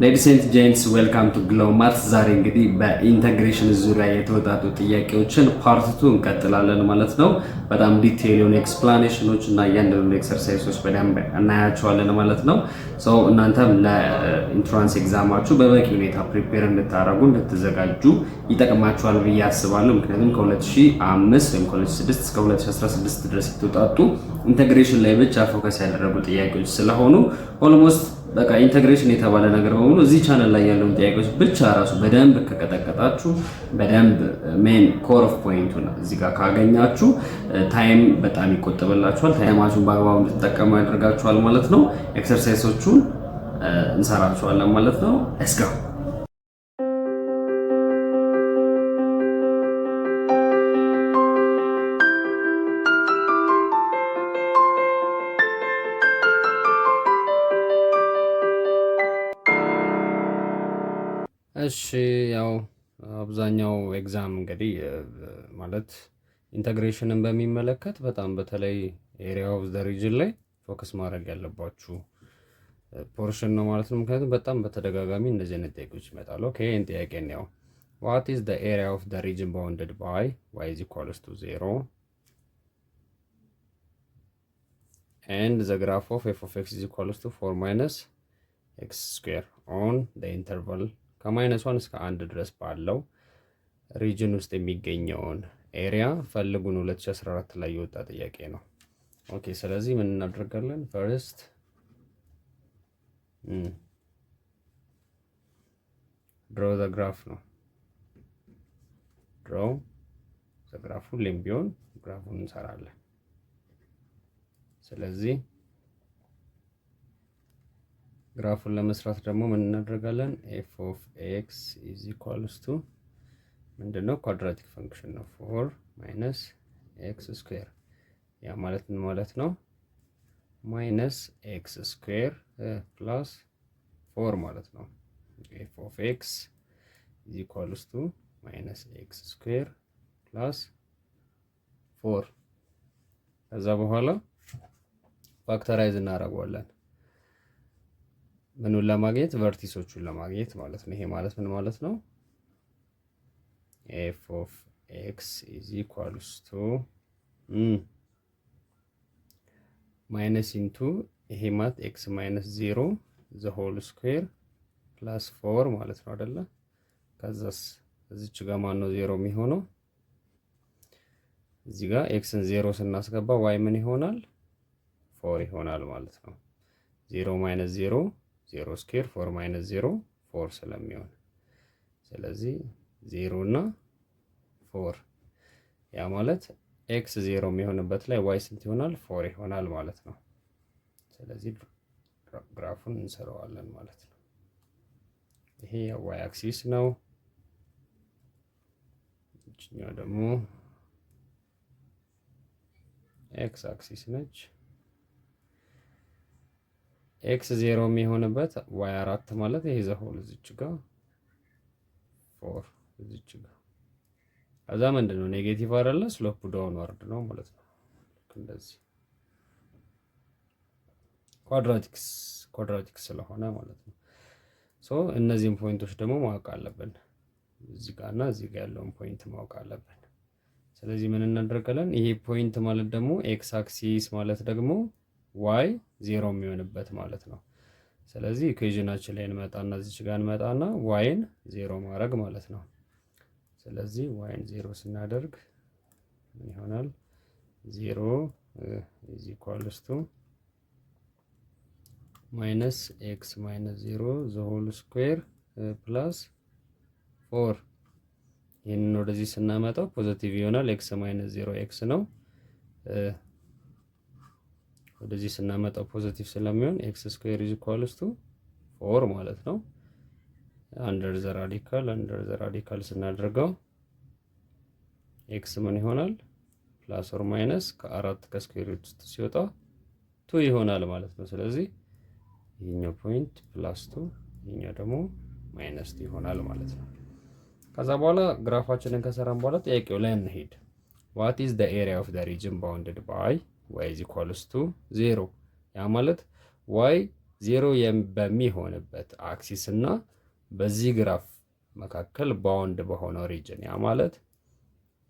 ሌዲስ ኤንድ ጄንትስ ዌልካም ቱ ግሎው ማትስ። ዛሬ እንግዲህ በኢንተግሬሽን ዙሪያ የተወጣጡ ጥያቄዎችን ፓርት 2 እንቀጥላለን ማለት ነው። በጣም ዲቴይል የሆኑ ኤክስፕላኔሽኖች እና እያንዳንዱ ኤክሰርሳይሶች በደንብ እናያቸዋለን ማለት ነው። ሰው እናንተም ለኢንትራንስ ኤግዛማችሁ በበቂ ሁኔታ ፕሪፔር እንድታደርጉ እንድትዘጋጁ ይጠቅማችኋል ብዬ አስባለሁ። ምክንያቱም ከ2005 ወይም ከ2006 እስከ 2016 ድረስ የተወጣጡ ኢንተግሬሽን ላይ ብቻ ፎከስ ያደረጉ ጥያቄዎች ስለሆኑ ኦልሞስት በቃ ኢንተግሬሽን የተባለ ነገር በሙሉ እዚህ ቻናል ላይ ያለውን ጥያቄዎች ብቻ ራሱ በደንብ ከቀጠቀጣችሁ በደንብ ሜን ኮር ኦፍ ፖይንቱን እዚህ ጋር ካገኛችሁ ታይም በጣም ይቆጥብላችኋል። ታይማችሁን በአግባቡ እንድትጠቀሙ ያደርጋችኋል ማለት ነው። ኤክሰርሳይሶቹን እንሰራችኋለን ማለት ነው። ሌትስ ጎ። እሺ ያው አብዛኛው ኤግዛም እንግዲህ ማለት ኢንተግሬሽንን በሚመለከት በጣም በተለይ ኤሪያ ኦፍ ዘ ሪጅን ላይ ፎከስ ማድረግ ያለባችሁ ፖርሽን ነው ማለት ነው። ምክንያቱም በጣም በተደጋጋሚ እንደዚህ አይነት ጥያቄዎች ይመጣሉ። ኦኬ ይሄን ጥያቄ ነው what is the area of the region bounded by y is equals to 0 and the graph of f of x is equals to 4 minus x square on the interval ከ-1 እስከ 1 ድረስ ባለው ሪጅን ውስጥ የሚገኘውን ኤሪያ ፈልጉን 2014 ላይ የወጣ ጥያቄ ነው። ኦኬ ስለዚህ ምን እናደርጋለን? ፈርስት ድሮ ዘ ግራፍ ነው። ድሮ ዘ ግራፍ ሁሌም ቢሆን ግራፉን እንሰራለን። ስለዚህ ግራፉን ለመስራት ደግሞ ምን እናደርጋለን? f of x is equals to ምንድነው? ኳድራቲክ ፈንክሽን ነው 4 minus x square። ያ ማለት ምን ማለት ነው? minus x square plus 4 ማለት ነው። f of x is equals to minus x square plus 4 ከዛ በኋላ ፋክተራይዝ እናደርገዋለን ምኑን ለማግኘት? ቨርቲሶቹን ለማግኘት ማለት ነው። ይሄ ማለት ምን ማለት ነው? f of x is equals to minus into ይሄ ማለት x minus 0 the whole square plus 4 ማለት ነው አይደለ? ከዛስ እዚች ጋር ማን ነው 0 የሚሆነው? እዚህ ጋር xን 0 ስናስገባ y ምን ይሆናል? 4 ይሆናል ማለት ነው። 0 minus 0 0 ስኩዌር 4 ማይነስ 0 4 ስለሚሆን ስለዚህ 0 እና 4 ያ ማለት x 0 የሚሆንበት ላይ y ስንት ይሆናል? 4 ይሆናል ማለት ነው። ስለዚህ ግራፉን እንሰራዋለን ማለት ነው። ይሄ y አክሲስ ነው። እኛው ደግሞ x አክሲስ ነች። x 0 የሚሆንበት y 4 ማለት ይሄ ዘሆል እዚች ጋር 4 እዚች ጋር ከዛ ምንድነው ኔጌቲቭ አይደለ? ስሎፕ ዳውንዋርድ ነው ማለት ነው። እንደዚህ ኳድራቲክስ ስለሆነ ማለት ነው። ሶ እነዚህን ፖይንቶች ደግሞ ማወቅ አለብን። እዚህ ጋርና እዚህ ጋር ያለውን ፖይንት ማወቅ አለብን። ስለዚህ ምን እናደርጋለን? ይሄ ፖይንት ማለት ደግሞ x አክሲስ ማለት ደግሞ y 0 የሚሆንበት ማለት ነው። ስለዚህ ኢኩዌሽናችን ላይ እንመጣና እዚች ጋር እንመጣና yን 0 ማድረግ ማለት ነው። ስለዚህ yን 0 ስናደርግ ምን ይሆናል? 0 is equals to minus x minus 0 the whole square plus 4 ይሄንን ወደዚህ ስናመጣው ፖዚቲቭ ይሆናል። x minus 0 x ነው። ወደዚህ ስናመጣው ፖዚቲቭ ስለሚሆን x square is equals to 4 ማለት ነው። under the radical ስናደርገው x ምን ይሆናል? ፕላስ ኦር ማይነስ ከ4 ከስኩዌር ሩት ውስጥ ሲወጣ 2 ይሆናል ማለት ነው። ስለዚህ ይሄኛው ፖይንት ፕላስ 2 ይሄኛው ደግሞ ማይነስ 2 ይሆናል ማለት ነው። ከዛ በኋላ ግራፋችንን ከሰራን በኋላ ጥያቄው ላይ እንሄድ። what is the area of the region bounded by y is equals to 0 ያ ማለት y ዜሮ በሚሆንበት አክሲስ እና በዚህ ግራፍ መካከል ባውንድ በሆነው ሪጅን ያ ማለት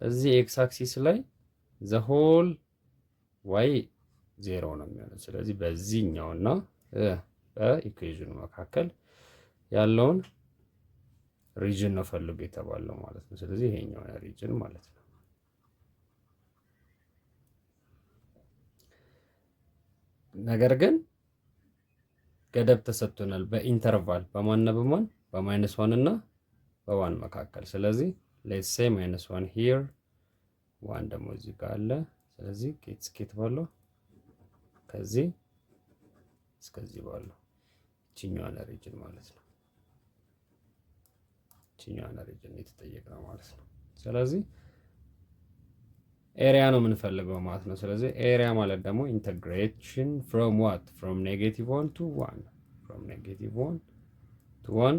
እዚህ ኤክስ አክሲስ ላይ ዘ ሆል ዋይ ዜሮ ነው የሚሆነው። ስለዚህ በዚህኛውና በኢኩዌዥኑ መካከል ያለውን ሪጅን ነው ፈልጉ የተባለው ማለት ነው። ስለዚህ ይሄኛው ሪጅን ማለት ነው። ነገር ግን ገደብ ተሰጥቶናል በኢንተርቫል በማንና በማን በማይነስ1 እና በ1 መካከል። ስለዚህ ሌትስ ሴይ -1 ሂር 1 ደግሞ እዚህ ጋር አለ። ስለዚህ ስኬት ባለው ከዚህ እስከዚህ ባለው እቺኛዋን ሪጅን ማለት ነው። እቺኛዋን ሪጅን የተጠየቅነው ማለት ነው። ስለዚህ ኤሪያ ነው የምንፈልገው ማለት ነው። ስለዚህ ኤሪያ ማለት ደግሞ ኢንተግሬሽን ፍሮም ዋት ፍሮም -1 to 1 ፍሮም -1 to 1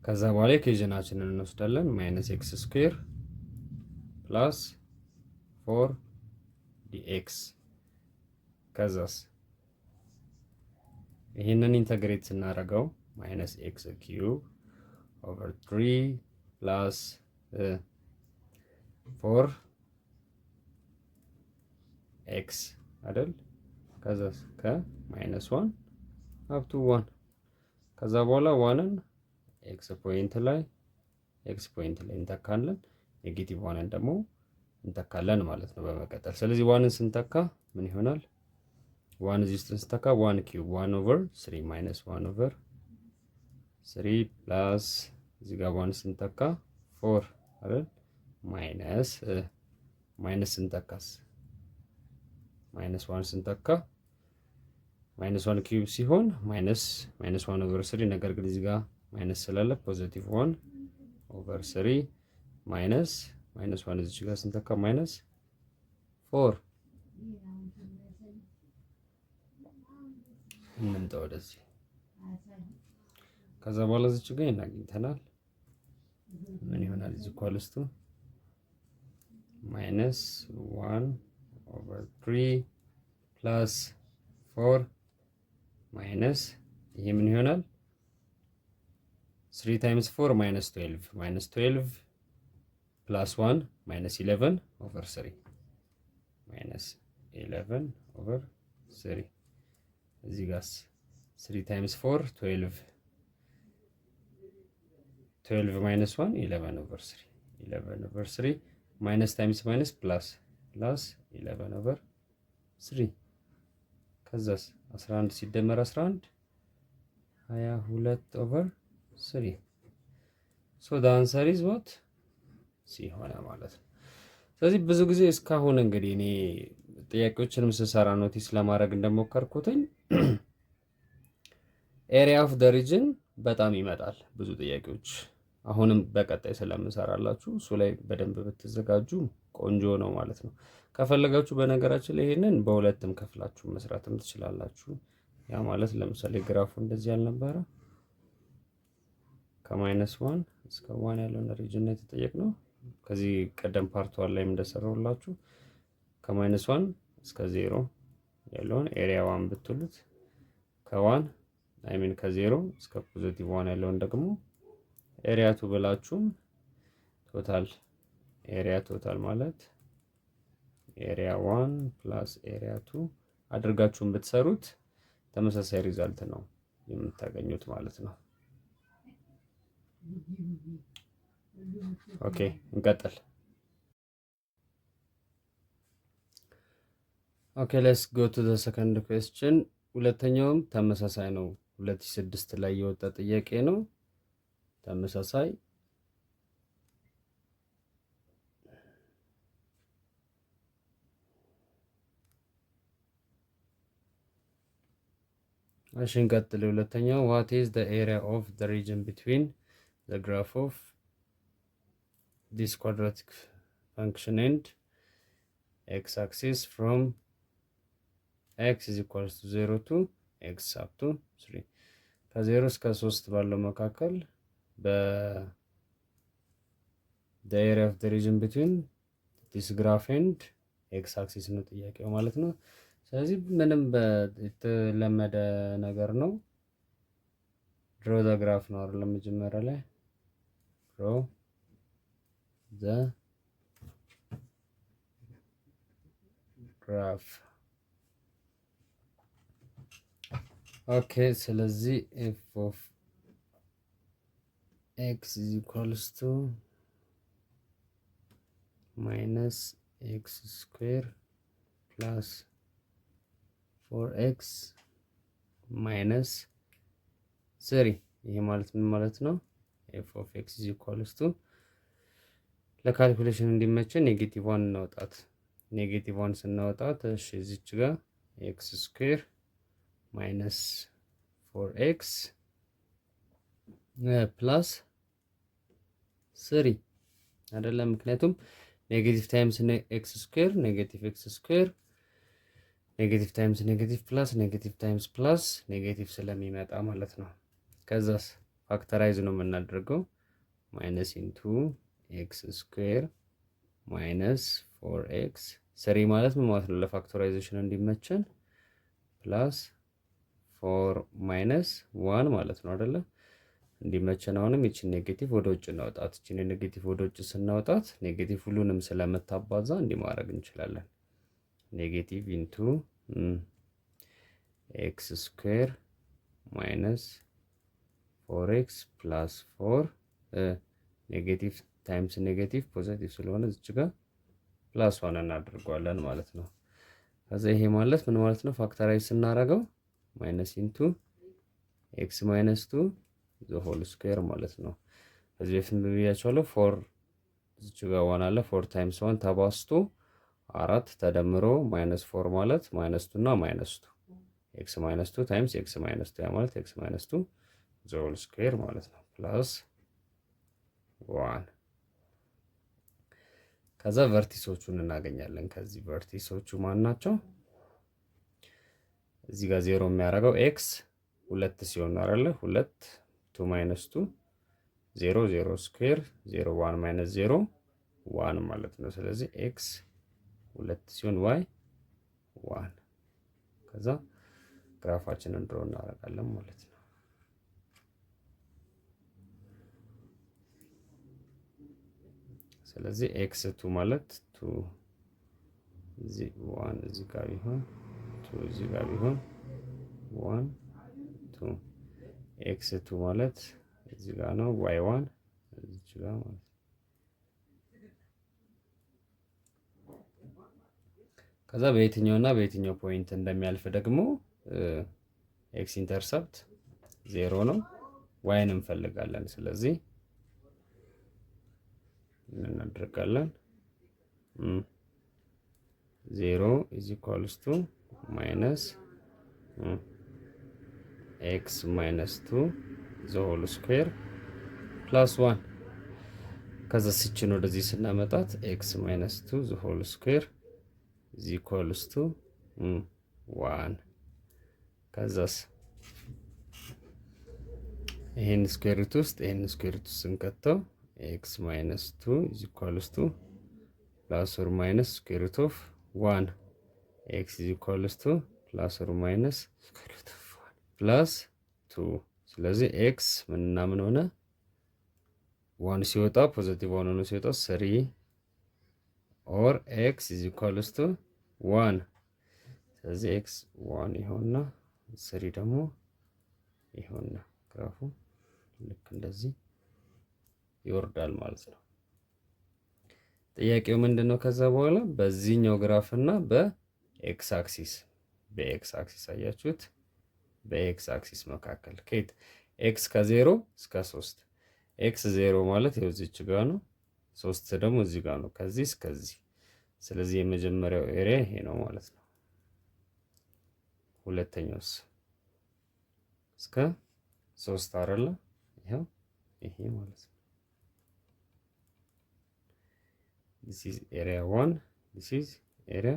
ከዛ በኋላ ኢኩዌሽናችንን እንወስዳለን -x² + 4 dx ከዛስ ይሄንን ኢንተግሬት ስናደርገው -x³ / 3 + 4x አይደል? ከዛስ ከ-1 up to 1 ከዛ በኋላ 1ን ኤክስ ፖይንት ላይ እንተካለን፣ -1ን ደግሞ እንተካለን ማለት ነው በመቀጠል። ስለዚህ 1ን ስንተካ ምን ይሆናል? 1 እዚህ ውስጥ ስንተካ 1³ 1/3 -1/3 ፕላስ እዚህ ጋር 1 ስንተካ 4 አይደል? ማይነስ ስንተካስ -1 ስንተካ -1³ ሲሆን -1/3 ነገር ግን እዚህ ጋር ማይነስ ስላለ +1/3 ማይነስ -1 እዚህ ጋር ስንተካ -4 እንምጣ ወደዚህ። ከዛ በኋላ እዚህ ጋር እናገኝተናል ምን ይሆናል? እዚህ ኳልስቱ -1/3 + 4 ማይነስ ይሄ ምን ይሆናል? 3 times 4 -12 -12 + 1 -11/3 -11/3 እዚህ ጋርስ 3 times 4 12 12 - 1 11/3 11/3 ማይነስ ታይምስ ማይነስ ፕላስ 11/3 ከዛስ 11 ሲደመር 11 22/3 ሶ the answer is what ሲ ሆነ ማለት ነው። ስለዚህ ብዙ ጊዜ እስካሁን እንግዲህ እኔ ጥያቄዎችንም ስሰራ ኖቲስ ለማድረግ እንደሞከርኩትኝ ኤሪያ ኦፍ ዘ ሪጅን በጣም ይመጣል ብዙ ጥያቄዎች። አሁንም በቀጣይ ስለምሰራላችሁ እሱ ላይ በደንብ ብትዘጋጁ ቆንጆ ነው ማለት ነው። ከፈለጋችሁ በነገራችን ላይ ይሄንን በሁለትም ከፍላችሁ መስራትም ትችላላችሁ። ያ ማለት ለምሳሌ ግራፉ እንደዚህ ያልነበረ ከ-1 እስከ 1 ያለውን ሪጅን ነው የተጠየቅነው። ከዚህ ቀደም ፓርት 1 ላይ እንደሰራሁላችሁ ከ-1 እስከ 0 ያለውን ኤሪያ 1 ብትሉት ከ1 ከ0 እስከ +1 ያለውን ደግሞ ኤሪያ 2 ብላችሁም ቶታል ማለት ኤሪያ 1 + ኤሪያ 2 አድርጋችሁም ብትሰሩት ተመሳሳይ ሪዛልት ነው የምታገኙት ማለት ነው። ኦኬ እንቀጥል። ኦኬ ሌትስ ጎ ቱ ዘ ሰከንድ ኩዌስችን። ሁለተኛውም ተመሳሳይ ነው። 2006 ላይ የወጣ ጥያቄ ነው። ተመሳሳይ እሺ እንቀጥል። ሁለተኛው what is the area of the region between the graph of this quadratic function and x axis from x is equals to 0 to x up to 3 ከ0 እስከ 3 ባለው መካከል the area of the region between this graph and x axis ነው ጥያቄው ማለት ነው። ስለዚህ ምንም የተለመደ ነገር ነው። ድሮ ዘ ግራፍ ነው አይደል? መጀመሪያ ላይ ድሮ ዘ ግራፍ። ኦኬ ስለዚህ ኤፍ ኦፍ ኤክስ ኢዝ ኢኳልስ ቱ ማይነስ ኤክስ ስኩዌር ፕላስ 4x ማይነስ 3። ይሄ ማለት ምን ማለት ነው? ኤፍ ኦፍ ኤክስ ኢዝ ኢኳልስ ቱ ለካልኩሌሽን እንዲመቸን ኔጌቲቭ ዋን እናውጣት። ኔጌቲቭ ዋን ስናወጣት እሺ እዚች ጋር ኤክስ ስኩዌር ማይነስ 4x ፕላስ 3 አይደለም። ምክንያቱም ኔጌቲቭ ታይምስ ኤክስ ስኩዌር ኔጌቲቭ ኤክስ ስኩዌር ኔጌቲቭ ታይምስ ኔጌቲቭ ፕላስ ኔጌቲቭ ታይምስ ፕላስ ኔጌቲቭ ስለሚመጣ ማለት ነው። ከዛስ ፋክተራይዝ ነው የምናደርገው ማይነስ ኢንቱ ኤክስ ስኩዌር ማይነስ 4x 3 ማለት ምን ማለት ነው? ለፋክተራይዜሽን እንዲመቸን ፕላስ 4 ማይነስ 1 ማለት ነው አይደለ? እንዲመቸን አሁንም ይችን ኔጌቲቭ ወደ ውጭ እናውጣት። ይችን ኔጌቲቭ ወደ ውጭ ስናውጣት ኔጌቲቭ ሁሉንም ስለምታባዛ እንዲህ ማድረግ እንችላለን። ኔጌቲቭ ኢንቱ ኤክስ ስኩዌር ማይነስ 4x ፕላስ 4 ኔጌቲቭ ታይምስ ኔጌቲቭ ፖዚቲቭ ስለሆነ እዚች ጋር ፕላስ 1 እናደርገዋለን ማለት ነው። ከዛ ይሄ ማለት ምን ማለት ነው? ፋክተራይዝ ስናደርገው ማይነስ ኢንቱ ኤክስ ማይነስ 2 ዘ ሆል ስኩዌር ማለት ነው። ከዚህ በፊት ብያቸዋለሁ 4 እዚች ጋር 1 አለ 4 ታይምስ 1 ተባዝቶ 4 ተደምሮ ማይነስ 4 ማለት ማይነስ 2 እና ማይነስ 2 ኤክስ ማይነስ 2 ታይምስ ኤክስ ማይነስ 2 ያ ማለት ኤክስ ማይነስ 2 ዘ ሆል ስኩዌር ማለት ነው ፕላስ 1። ከዛ ቨርቲሶቹን እናገኛለን። ከዚህ ቨርቲሶቹ ማን ናቸው? እዚህ ጋር 0 የሚያደርገው ኤክስ 2 ሲሆን አይደለ? 2 2 ማይነስ 2 0 0 ስኩዌር 0 1 ማይነስ 0 1 ማለት ነው። ስለዚህ ኤክስ 2 ሲሆን ዋይ 1። ከዛ ግራፋችንን ድሮ እናደርጋለን ማለት ነው። ስለዚህ ኤክስ 2 ማለት 2 እዚህ 1 እዚህ ጋር ቢሆን 2 እዚህ ጋር ቢሆን 1 2 ኤክስ 2 ማለት እዚህ ጋር ነው ዋይ 1 እዚህ ጋር ማለት ነው። ከዛ በየትኛውና በየትኛው ፖይንት እንደሚያልፍ ደግሞ ኤክስ ኢንተርሰፕት 0 ነው፣ ዋይን እንፈልጋለን። ስለዚህ ምን እናደርጋለን? 0 is equals to minus x minus 2 the whole square plus 1። ከዛ ሲችን ወደዚህ ስናመጣት x minus 2 the whole square is equals to 1። ከዛስ ይሄን ስኩዌር ሩት ውስጥ ይሄን ስኩዌር ሩት ስንከተው x minus 2 is equals to plus or minus square root of 1 x is equals to plus or minus square root of 1 plus 2። ስለዚህ x ምንና ምን ሆነ? 1 ሲወጣ ፖዚቲቭ ሆኖ ነው ሲወጣ 3 or x is equals to 1። ስለዚህ x 1 ይሆንና 3 ደግሞ ይሆንና ግራፉ ልክ እንደዚህ ይወርዳል ማለት ነው። ጥያቄው ምንድነው? ከዛ በኋላ በዚህኛው ግራፍ እና በኤክስ አክሲስ አያችሁት? በኤክስ አክሲስ መካከል ከየት ኤክስ ከ0 እስከ 3 ኤክስ 0 ማለት ይኸው እዚች ጋር ነው፣ 3 ደግሞ እዚህ ጋር ነው ከዚህ እስከዚህ። ስለዚህ የመጀመሪያው ኤሪያ ይሄ ነው ማለት ነው። ሁለተኛውስ እስከ 3 አይደለ? ይሄው ይሄ ማለት ነው። this is area 1 this is area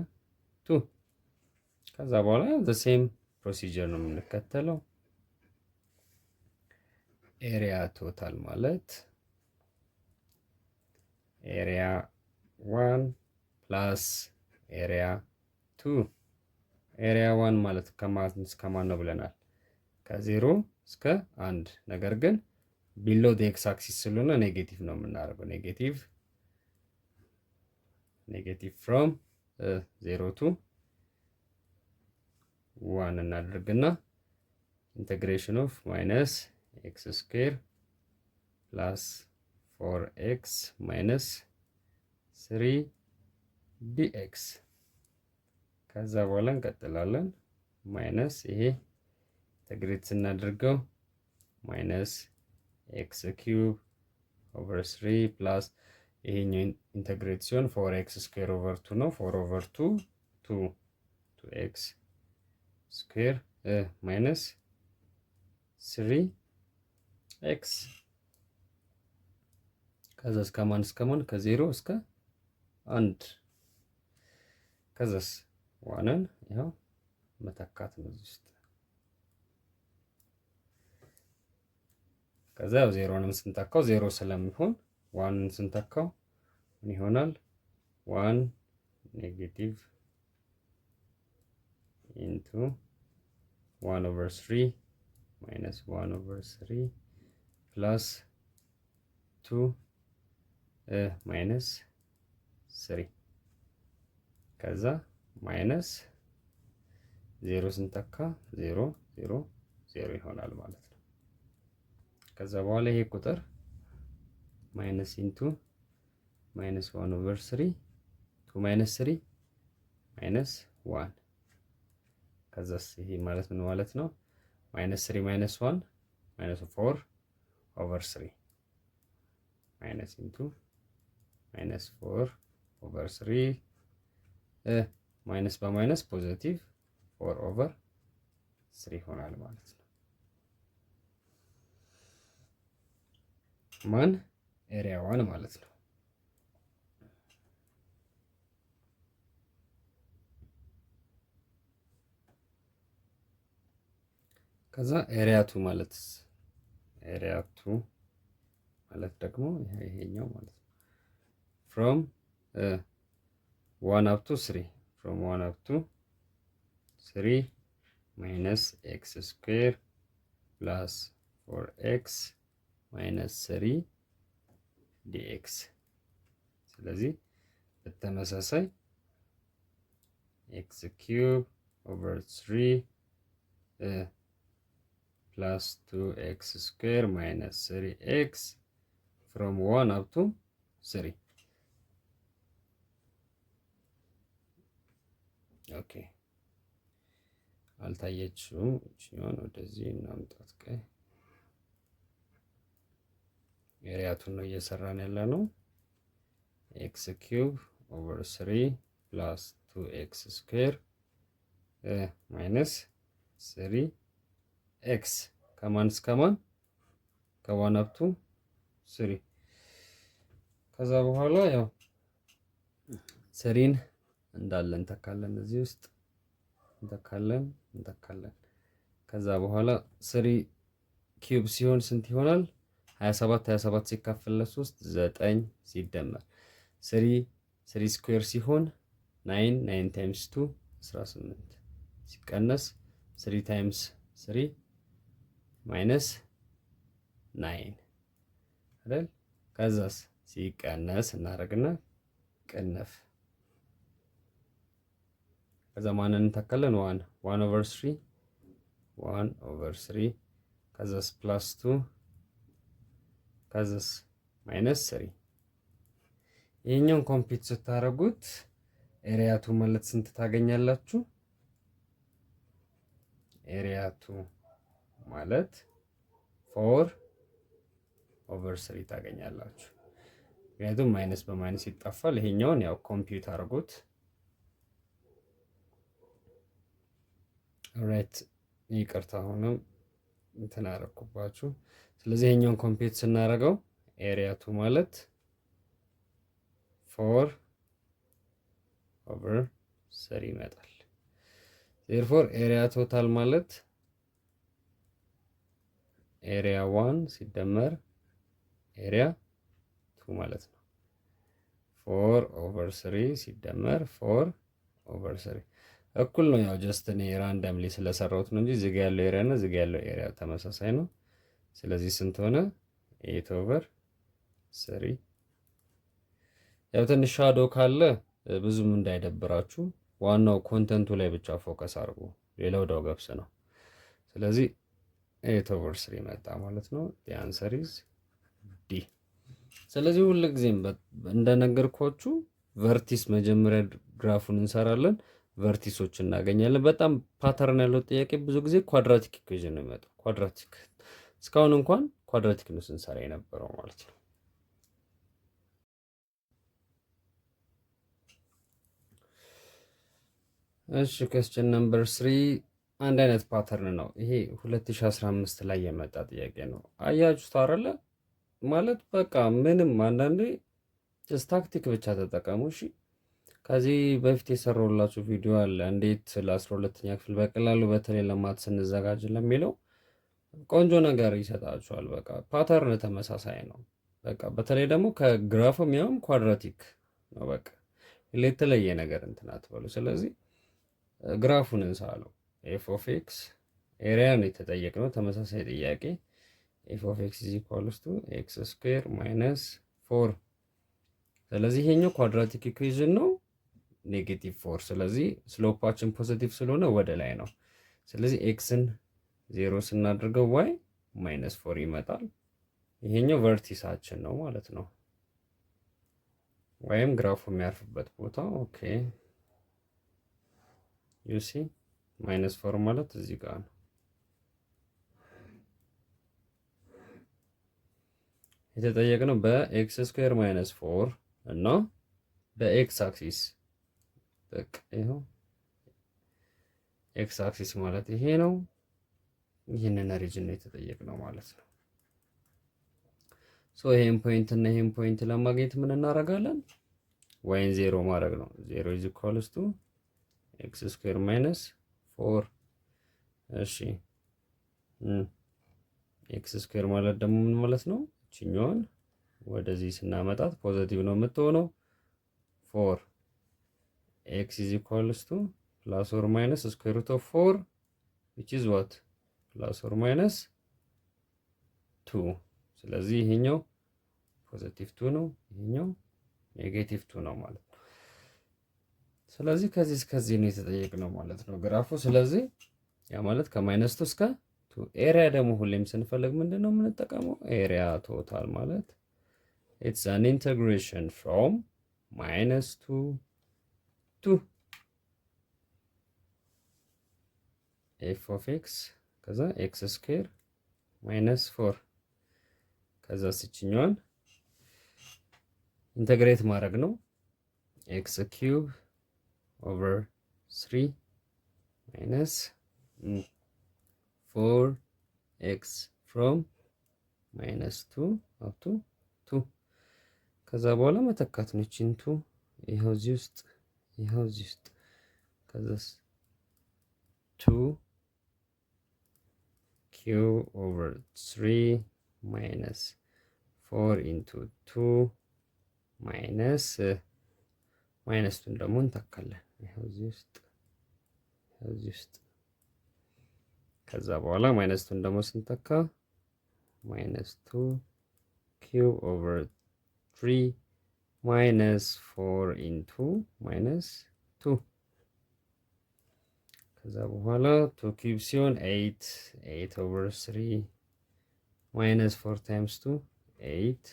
2። ከዛ በኋላ the same procedure ነው የምንከተለው። ኤሪያ ቶታል ማለት ኤሪያ 1 ፕላስ ኤሪያ 2 ኤሪያ 1 ማለት ከማን እስከ ማን ነው ብለናል? ከ0 እስከ 1። ነገር ግን ቢሎ ዲ ኤክስ አክሲስ ስለሆነ ኔጌቲቭ ነው የምናደርገው። ኔጌቲቭ ፍሮም 0 ቱ 1 እናደርግና ኢንተግሬሽን ኦፍ ማይነስ ኤክስ ስኩዌር ፕላስ 4x ማይነስ 3 ዲኤክስ ከዛ በኋላ እንቀጥላለን። ማይነስ ይሄ ኢንተግሬት ስናደርገው ማይነስ ኤክስ ኪዩብ ኦቨር 3 ፕላስ ይሄኛው ኢንተግሬት ሲሆን 4x ስኩዌር ኦቨር 2 ነው። 4 ኦቨር 2 2x ስኩዌር ማይነስ 3x ከዛ እስከ ማን ከ0 እስከ 1 ከዛስ ዋንን ያው መተካት ነው እዚህ ውስጥ። ከዛ ያው 0ንም ስንተካው 0 ስለሚሆን ዋንን ስንተካው ምን ይሆናል? 1 ኔጌቲቭ ኢንቱ 1 ኦቨር 3 ማይነስ 1 ኦቨር 3 ፕላስ 2 ማይነስ 3 ከዛ ማይነስ 0 ስንተካ 0 0 0 ይሆናል ማለት ነው። ከዛ በኋላ ይሄ ቁጥር ማይነስ ኢንቱ ማይነስ 1 ኦቨር 3 2 ማይነስ 3 ማይነስ 1 ከዛስ ይሄ ማለት ምን ማለት ነው? ማይነስ 3 ማይነስ 1 ማይነስ 4 ኦቨር 3 ማይነስ ኢንቱ ማይነስ 4 ኦቨር 3 ማይነስ በማይነስ ፖዚቲቭ 4 ኦቨር 3 ይሆናል ማለት ነው። ማን ኤሪያ 1 ማለት ነው። ከዛ ኤሪያ 2 ማለት ደግሞ ይሄኛው ማለት ነው። from 1 up to 3 from 1 up to 3 minus x square plus 4x minus 3 dx ስለዚህ በተመሳሳይ x cube over 3 plus 2x square minus 3x from 1 up to 3 ኦኬ አልታየችውም። እቺውን ወደዚህ እናምጣት። ቀይ ኤሪያቱን ነው እየሰራን ያለ ነው። x cube over 3 plus 2x square minus 3x ከማን እስከ ማን ከ1 up to 3 ከዛ በኋላ ያው ስሪን እንዳለ እንተካለን። እዚህ ውስጥ እንተካለን። ከዛ በኋላ 3 ኪዩብ ሲሆን ስንት ይሆናል? 27 ሲካፈል ለ3 9 ሲደመር 3 ስኩዌር ሲሆን 9 ታይምስ 2 18 ሲቀነስ 3 ታይምስ 3 ማይነስ 9 አይደል? ከዛስ ሲቀነስ እናደርግና ቅንፍ ከዛ ማንን እንተካለን? 1 ኦቨር 3 ከዛስ ፕላስ 2 ከዛስ ማይነስ 3 ይሄኛውን ኮምፒውት ስታደርጉት ኤሪያ 2 ማለት ስንት ታገኛላችሁ? ኤሪያ 2 ማለት 4 ኦቨር 3 ታገኛላችሁ። ምክንያቱም ማይነስ በማይነስ ይጣፋል። ይሄኛውን ያው ኮምፒውት አድርጉት። ራይት ይቅርታ ሆነም እንትን አደረኩባችሁ። ስለዚህ ይሄኛውን ኮምፒውት ስናደርገው ኤሪያ 2 ማለት 4 ኦቨር 3 ይመጣል። therefore ኤሪያ ቶታል ማለት ኤሪያ 1 ሲደመር ኤሪያ 2 ማለት ነው። 4 ኦቨር 3 ሲደመር 4 ኦቨር 3 እኩል ነው። ያው ጀስት እኔ ራንደምሊ ስለሰራሁት ነው እንጂ እዚህ ጋር ያለው ኤሪያ እና እዚህ ጋር ያለው ኤሪያ ተመሳሳይ ነው። ስለዚህ ስንት ሆነ? 8/3። ያው ትንሽ ሻዶ ካለ ብዙም እንዳይደብራችሁ ዋናው ኮንተንቱ ላይ ብቻ ፎከስ አድርጉ። ሌላው ዳው ገብስ ነው። ስለዚህ 8/3 መጣ ማለት ነው። the answer is D። ስለዚህ ሁልጊዜም እንደነገርኳችሁ ቨርቲስ መጀመሪያ ግራፉን እንሰራለን፣ ቨርቲሶች እናገኛለን። በጣም ፓተርን ያለው ጥያቄ ብዙ ጊዜ ኳድራቲክ ኢኩዌሽን ነው የሚመጣው። ኳድራቲክ እስካሁን እንኳን ኳድራቲክ ነው ስንሰራ የነበረው ማለት ነው። እሺ question number 3 አንድ አይነት ፓተርን ነው ይሄ 2015 ላይ የመጣ ጥያቄ ነው። አያችሁት አይደለ? ማለት በቃ ምንም አንዳንዴ ጀስት ታክቲክ ብቻ ተጠቀሙ። እሺ ከዚህ በፊት የሰራሁላችሁ ቪዲዮ አለ እንዴት ለ12ኛ ክፍል በቀላሉ በተለይ ለማት ስንዘጋጅ ለሚለው ቆንጆ ነገር ይሰጣችኋል። በቃ ፓተርን ተመሳሳይ ነው። በቃ በተለይ ደግሞ ከግራፍም ያውም ኳድራቲክ ነው። በቃ የተለየ ነገር እንትን አትበሉ። ስለዚህ ግራፉን እንሳለው። ኤፍ ኦፍ ኤክስ ኤሪያ ነው የተጠየቅነው፣ ተመሳሳይ ጥያቄ ኤፍ ኦፍ ኤክስ ኢዝ ኢኳልስ ቱ ኤክስ ስኩዌር ማይነስ 4። ስለዚህ ይሄኛው ኳድራቲክ ኢኩዌሽን ነው -4። ስለዚህ ስሎፓችን ፖዚቲቭ ስለሆነ ወደ ላይ ነው። ስለዚህ ኤክስን 0 ስናደርገው ዋይ -4 ይመጣል። ይሄኛው ቨርቲሳችን ነው ማለት ነው፣ ወይም ግራፉ የሚያርፍበት ቦታ። ኦኬ ዩሲ -4 ማለት እዚህ ጋር ነው። የተጠየቅነው በኤክስ ስኩዌር -4 እና በኤክስ አክሲስ በቃ ይሄው ኤክስ አክሲስ ማለት ይሄ ነው። ይሄንን ሪጅን ነው የተጠየቅነው ማለት ነው። ሶ ይሄን ፖይንት እና ይሄን ፖይንት ለማግኘት ምን እናደርጋለን? ዋይን 0 ማድረግ ነው። 0 is equals to ኤክስ ስኩዌር -4። እሺ ኤክስ ስኩዌር ማለት ደግሞ ምን ማለት ነው? እቺኛዋን ወደዚህ ስናመጣት ፖዚቲቭ ነው የምትሆነው። 4 ኤክስ is equals to plus or minus square root of 4 which is what plus or minus 2። ስለዚህ ይሄኛው ፖዚቲቭ 2 ነው፣ ይሄኛው ኔጌቲቭ 2 ነው ማለት ነው። ስለዚህ ከዚህ እስከዚህ ነው የተጠየቅነው ማለት ነው ግራፉ። ስለዚህ ያ ማለት ከ-2 እስከ 2። ኤሪያ ደግሞ ሁሌም ስንፈልግ ምንድነው የምንጠቀመው? ኤሪያ ቶታል ማለት it's an integration from -2 to f of x ከዛ x ስኩዌር -4 ከዛ ስችኛዋን ኢንተግሬት ማድረግ ነው። x ኪዩብ ኦቨር 3 minus 4x from -2 up to 2 ከዛ በኋላ መተካት ነው። እቺንቱ ይሄው እዚህ ውስጥ ይሄው እዚህ ውስጥ ከዛስ 2q over 3 minus 4 into 2 minus ማይነስቱን ደግሞ እንተካለን። ይሄው እዚህ ውስጥ ከዛ በኋላ ማይነስቱን ደግሞ ስንተካ -2q over 3 minus 4 into -2 ከዛ በኋላ 2 ኪዩብ ሲሆን 8 over 3 minus 4 times 2 8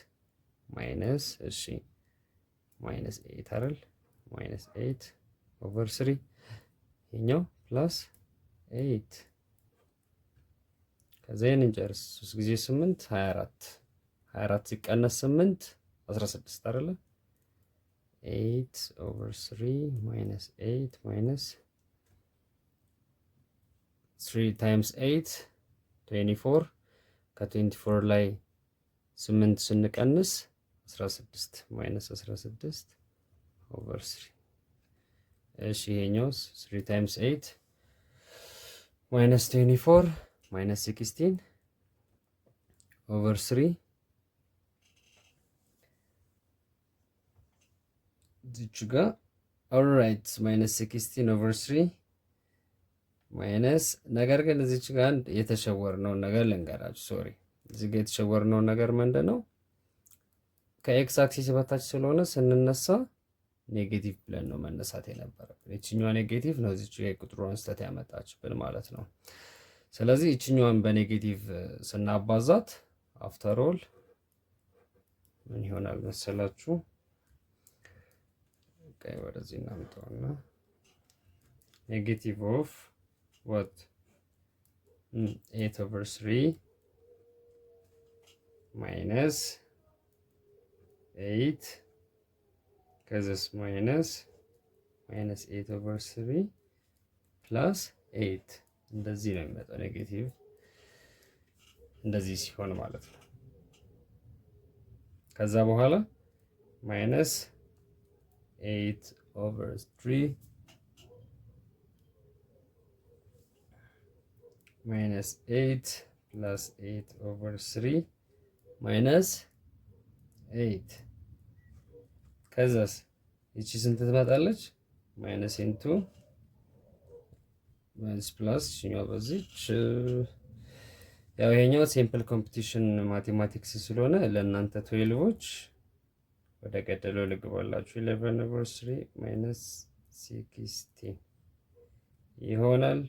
minus እሺ -8 አይደል -8 over 3 ይሄኛው ፕላስ 8 ከዛ ይሄን እንጨርስ። 3 ጊዜ 8 24 ሲቀነስ 8 16 አይደለ 8 over 3 minus 8 minus 3 times 8 24 ከ24 ላይ 8 ስንቀንስ 16 minus 16 over 3 እሺ ይሄኛውስ 3 times 8 minus 24 minus 16 over 3 እዚች ጋር alright minus 16 over 3 ማይነስ ነገር ግን እዚች ጋር አንድ የተሸወርነው ነገር ልንገራችሁ። ሶሪ እዚህ ጋር የተሸወርነው ነገር ምንድነው? ከኤክስ አክሲስ በታች ስለሆነ ስንነሳ ኔጌቲቭ ብለን ነው መነሳት የነበረብን። እቺኛዋ ኔጌቲቭ ነው እዚች ጋር ቁጥሩን ስህተት ያመጣችብን ማለት ነው። ስለዚህ እቺኛዋን በኔጌቲቭ ስናባዛት አፍተር ኦል ምን ይሆናል መሰላችሁ? ቀይ ወደዚህ እናምጣውና ኔጌቲቭ ኦፍ what 8/3 minus 8 ከዚስ minus 8/3 plus 8 እንደዚህ ነው የሚመጣው ኔጌቲቭ እንደዚህ ሲሆን ማለት ነው። ከዛ በኋላ minus 8/3 minus 8 plus 8/3 minus 8 ከዛስ እቺ ስንት ትመጣለች? minus into minus plus እኛው በዚች ያው ይሄኛው ሲምፕል ኮምፒቲሽን ማቴማቲክስ ስለሆነ ለእናንተ 12ዎች ወደ ገደለው ልግባላችሁ። 11/3 minus 16 ይሆናል።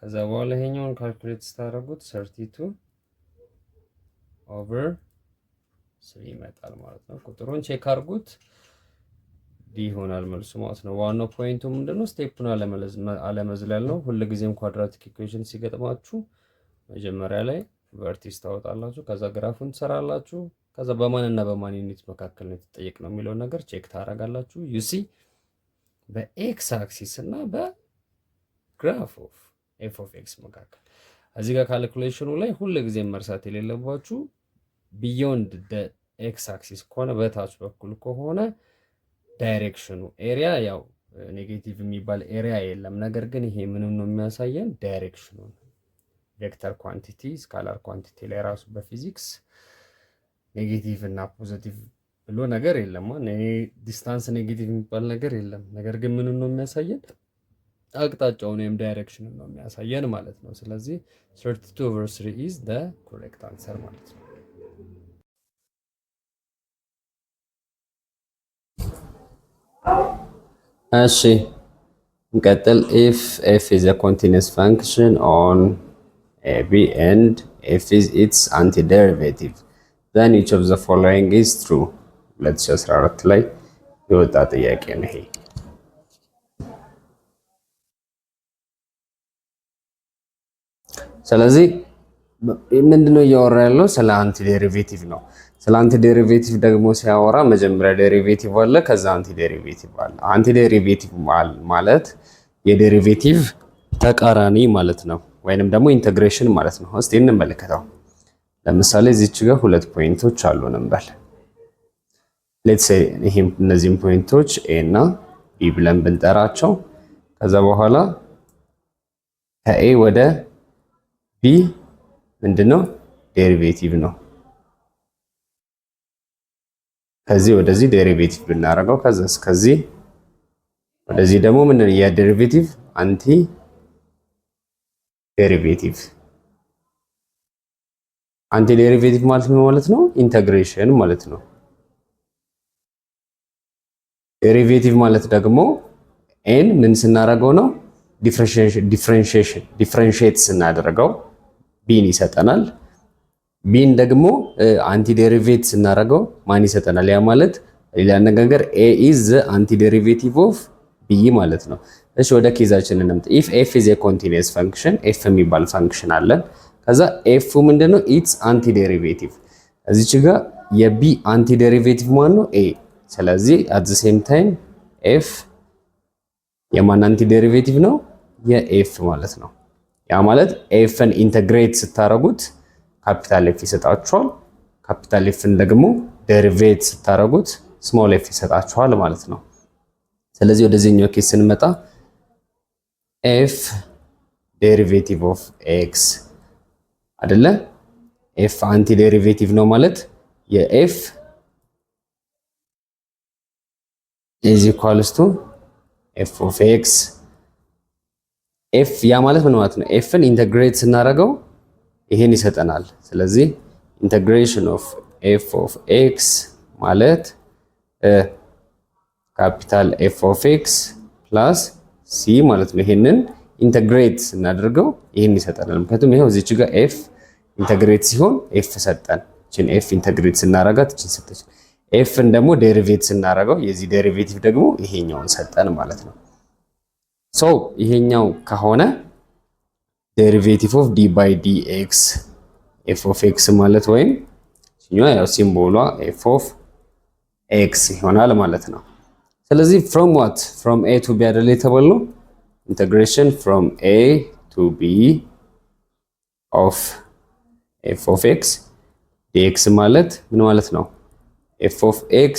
ከዛ በኋላ ይሄኛውን ካልኩሌት ስታደርጉት 32/3 ይመጣል ማለት ነው። ቁጥሩን ቼክ አድርጉት ዲ ይሆናል መልሱ ማለት ነው። ዋናው ፖይንቱ ምንድነው? ስቴፑን አለመዝለል ነው። ሁልጊዜም ኳድራቲክ ኢኩዌሽን ሲገጥማችሁ መጀመሪያ ላይ ቨርቲክስ ታወጣላችሁ፣ ከዛ ግራፉን ትሰራላችሁ፣ ከዛ በማንና በማን ዩኒት መካከል ነው የተጠየቅነው የሚለው ነገር ቼክ ታደርጋላችሁ። ዩሲ በኤክስ አክሲስ እና በግራፍ ኦፍ ኤፍ ኦፍ ኤክስ መካከል እዚህ ጋር ካልኩሌሽኑ ላይ ሁልጊዜም መርሳት የሌለባችሁ ቢዮንድ ኤክስ አክሲስ ከሆነ በታች በኩል ከሆነ ዳይሬክሽኑ ኤሪያ ያው ኔጌቲቭ የሚባል ኤሪያ የለም። ነገር ግን ይሄ ምንም ነው የሚያሳየን ዳይሬክሽኑ ቬክተር ኳንቲቲ ስካላር ኳንቲቲ ላይ ራሱ በፊዚክስ ኔጌቲቭ እና ፖዚቲቭ ብሎ ነገር የለም። ዲስታንስ ኔጌቲቭ የሚባል ነገር የለም። ነገር ግን ምንም ነው የሚያሳየን አቅጣጫውን ወይም ዳይሬክሽኑን ነው የሚያሳየን ማለት ነው። ስለዚህ 32/3 is the correct answer ማለት ነው። እሺ እንቀጥል። if f is a continuous function on ab and f is its antiderivative then each of the following is true 2014 ላይ የወጣ ጥያቄ ነው ይሄ። ስለዚህ ምንድነው እያወራ ያለው? ስለ አንቲ ዴሪቬቲቭ ነው። ስለ አንቲ ዴሪቬቲቭ ደግሞ ሲያወራ መጀመሪያ ዴሪቬቲቭ አለ፣ ከዛ አንቲ ዴሪቬቲቭ አለ። አንቲ ዴሪቬቲቭ ማለት የዴሪቬቲቭ ተቃራኒ ማለት ነው፣ ወይንም ደግሞ ኢንተግሬሽን ማለት ነው። እስቲ እንመለከተው። ለምሳሌ እዚች ጋር ሁለት ፖይንቶች አሉን እንበል። ሌትስ ሴይ ይሄም እነዚህም ፖይንቶች ኤ እና ቢ ብለን ብንጠራቸው ከዛ በኋላ ከኤ ወደ ቢ ምንድነው ዴሪቬቲቭ ነው። ከዚህ ወደዚህ ዴሪቬቲቭ ብናደርገው ከዛስ ከዚህ ወደዚህ ደግሞ ምንድነው የዴሪቬቲቭ አንቲ ዴሪቬቲቭ። አንቲ ዴሪቬቲቭ ማለት ምን ማለት ነው? ኢንተግሬሽን ማለት ነው። ዴሪቬቲቭ ማለት ደግሞ ኤን ምን ስናደርገው ነው? ዲፍረንሺዬት ስናደርገው ቢን ይሰጠናል። ቢን ደግሞ አንቲ ዴሪቬቲቭ ስናደርገው ማን ይሰጠናል? ያ ማለት ሌላ አነጋገር ኤ ኢዝ ዘ አንቲ ዴሪቬቲቭ ኦፍ ቢ ማለት ነው። እሺ ወደ ኬዛችን እንምጣ። ኢፍ ኤፍ ኢዝ ኤ ኮንቲኒየስ ፈንክሽን ኤፍ የሚባል ፈንክሽን አለን። ከዛ ኤፍ ምንድነው? ኢትስ አንቲ ዴሪቬቲቭ። እዚች ጋር የቢ አንቲ ዴሪቬቲቭ ማን ነው? ኤ። ስለዚህ አት ዘ ሴም ታይም ኤፍ የማን አንቲ ዴሪቬቲቭ ነው? የኤፍ ማለት ነው። ያ ማለት ኤፍን ኢንተግሬት ስታረጉት ካፒታል ኤፍ ይሰጣችኋል። ካፒታል ኤፍን ደግሞ ዴሪቬት ስታረጉት ስሞል ኤፍ ይሰጣችኋል ማለት ነው። ስለዚህ ወደዚህኛው ኬስ ስንመጣ ኤፍ ዴሪቬቲቭ ኦፍ ኤክስ አይደለ? ኤፍ አንቲ ዴሪቬቲቭ ነው ማለት የኤፍ ኢዝ ኢኳልስ ቱ ኤፍ ኦፍ ኤክስ ኤፍ ያ ማለት ምን ማለት ነው? ኤፍን ኢንተግሬት ስናደርገው ይሄን ይሰጠናል። ስለዚህ ኢንተግሬሽን ኦፍ ኤፍ ኦፍ ኤክስ ማለት ካፒታል ኤፍ ኦፍ ኤክስ ፕላስ ሲ ማለት ነው። ይሄንን ኢንተግሬት ስናደርገው ይሄን ይሰጠናል። ምክንያቱም ይሄው እዚች ጋር ኤፍ ኢንተግሬት ሲሆን ኤፍ ሰጠን። እቺን ኤፍ ኢንተግሬት ስናረጋት እቺን ሰጠች። ኤፍን ደግሞ ዴሪቬት ስናረጋው የዚህ ዴሪቬቲቭ ደግሞ ይሄኛውን ሰጠን ማለት ነው። ሶ ይሄኛው ከሆነ ዴሪቬቲቭ ኦፍ ዲ ባይ ዲ ኤክስ ኤፍ ኦፍ ኤክስ ማለት ወይም እኛው ያው ሲምቦሏ ኤፍ ኦፍ ኤክስ ይሆናል ማለት ነው። ስለዚህ from what from a to b አይደል የተባለው integration from a to b of f of x dx ማለት ምን ማለት ነው? f of x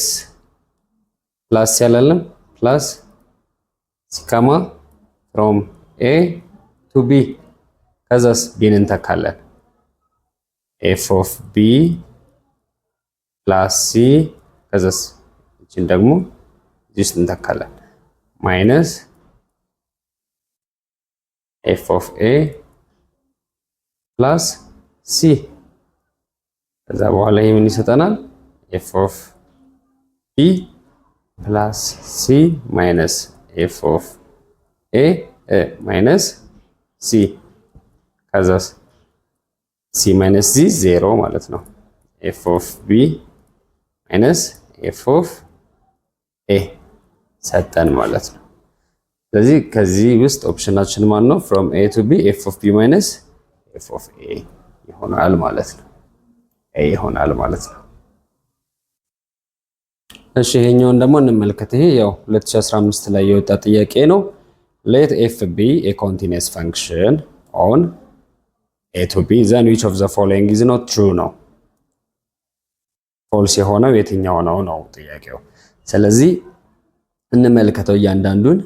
ፕላስ ያላለም ፕላስ ሲካማ from a to b ከዛስ ቢን እንተካለን f of b ፕላስ c ከዛስ እቺን ደግሞ እዚህ እንተካለን ማይነስ f of a ፕላስ c ከዛ በኋላ ይሄ ምን ይሰጠናል? f of b ፕላስ c ማይነስ f of a ማይነስ c ከዛስ c ማይነስ c 0 ማለት ነው። f of b ማይነስ f of a ሰጠን ማለት ነው። ስለዚህ ከዚህ ውስጥ ኦፕሽናችን ማን ነው? from a to b f of b minus f of a ይሆናል ማለት ነው። a ይሆናል ማለት ነው። እሺ ይሄኛውን ደግሞ እንመልከት። ይሄ ያው 2015 ላይ የወጣ ጥያቄ ነው። let f be a continuous function on a to b then which of the following is not true ነው። ፎልስ የሆነው የትኛው ነው ነው ጥያቄው። ስለዚህ እንመልከተው እያንዳንዱን።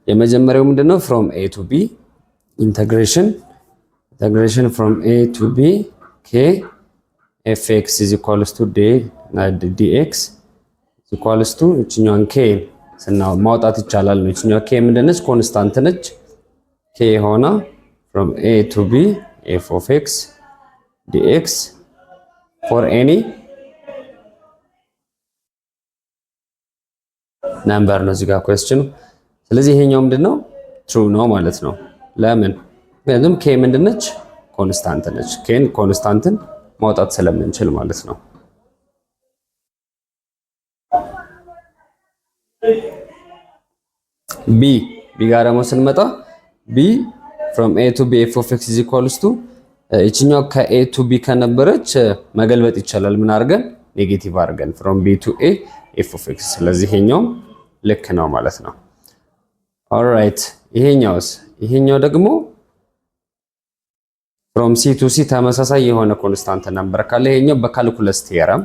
የመጀመሪያው ምንድነው? from a to b integration from a to b k fx is equals to dx is equals to እቺኛውን k ስናው ማውጣት ይቻላል ነው። እቺኛው k ምንድነች? ኮንስታንት ነች። k ሆና from a to b f of x dx for any number ነው እዚህ ጋር question። ስለዚህ ይሄኛው ምንድነው? true ነው ማለት ነው። ለምን? ምክንያቱም k ምንድነች? ኮንስታንት ነች። kን ኮንስታንትን ማውጣት ስለምንችል ማለት ነው። b ጋር ደግሞ ስንመጣ b from a to b f of x is equals to እቺኛው ከa to b ከነበረች መገልበጥ ይቻላል። ምን አድርገን? ኔጌቲቭ አድርገን from b to a f of x። ስለዚህ ይሄኛው ልክ ነው ማለት ነው። ኦልራይት ይሄኛው ደግሞ from c to c ተመሳሳይ የሆነ ኮንስታንት ነበር ካለ ይሄኛው በካልኩለስ ቲየረም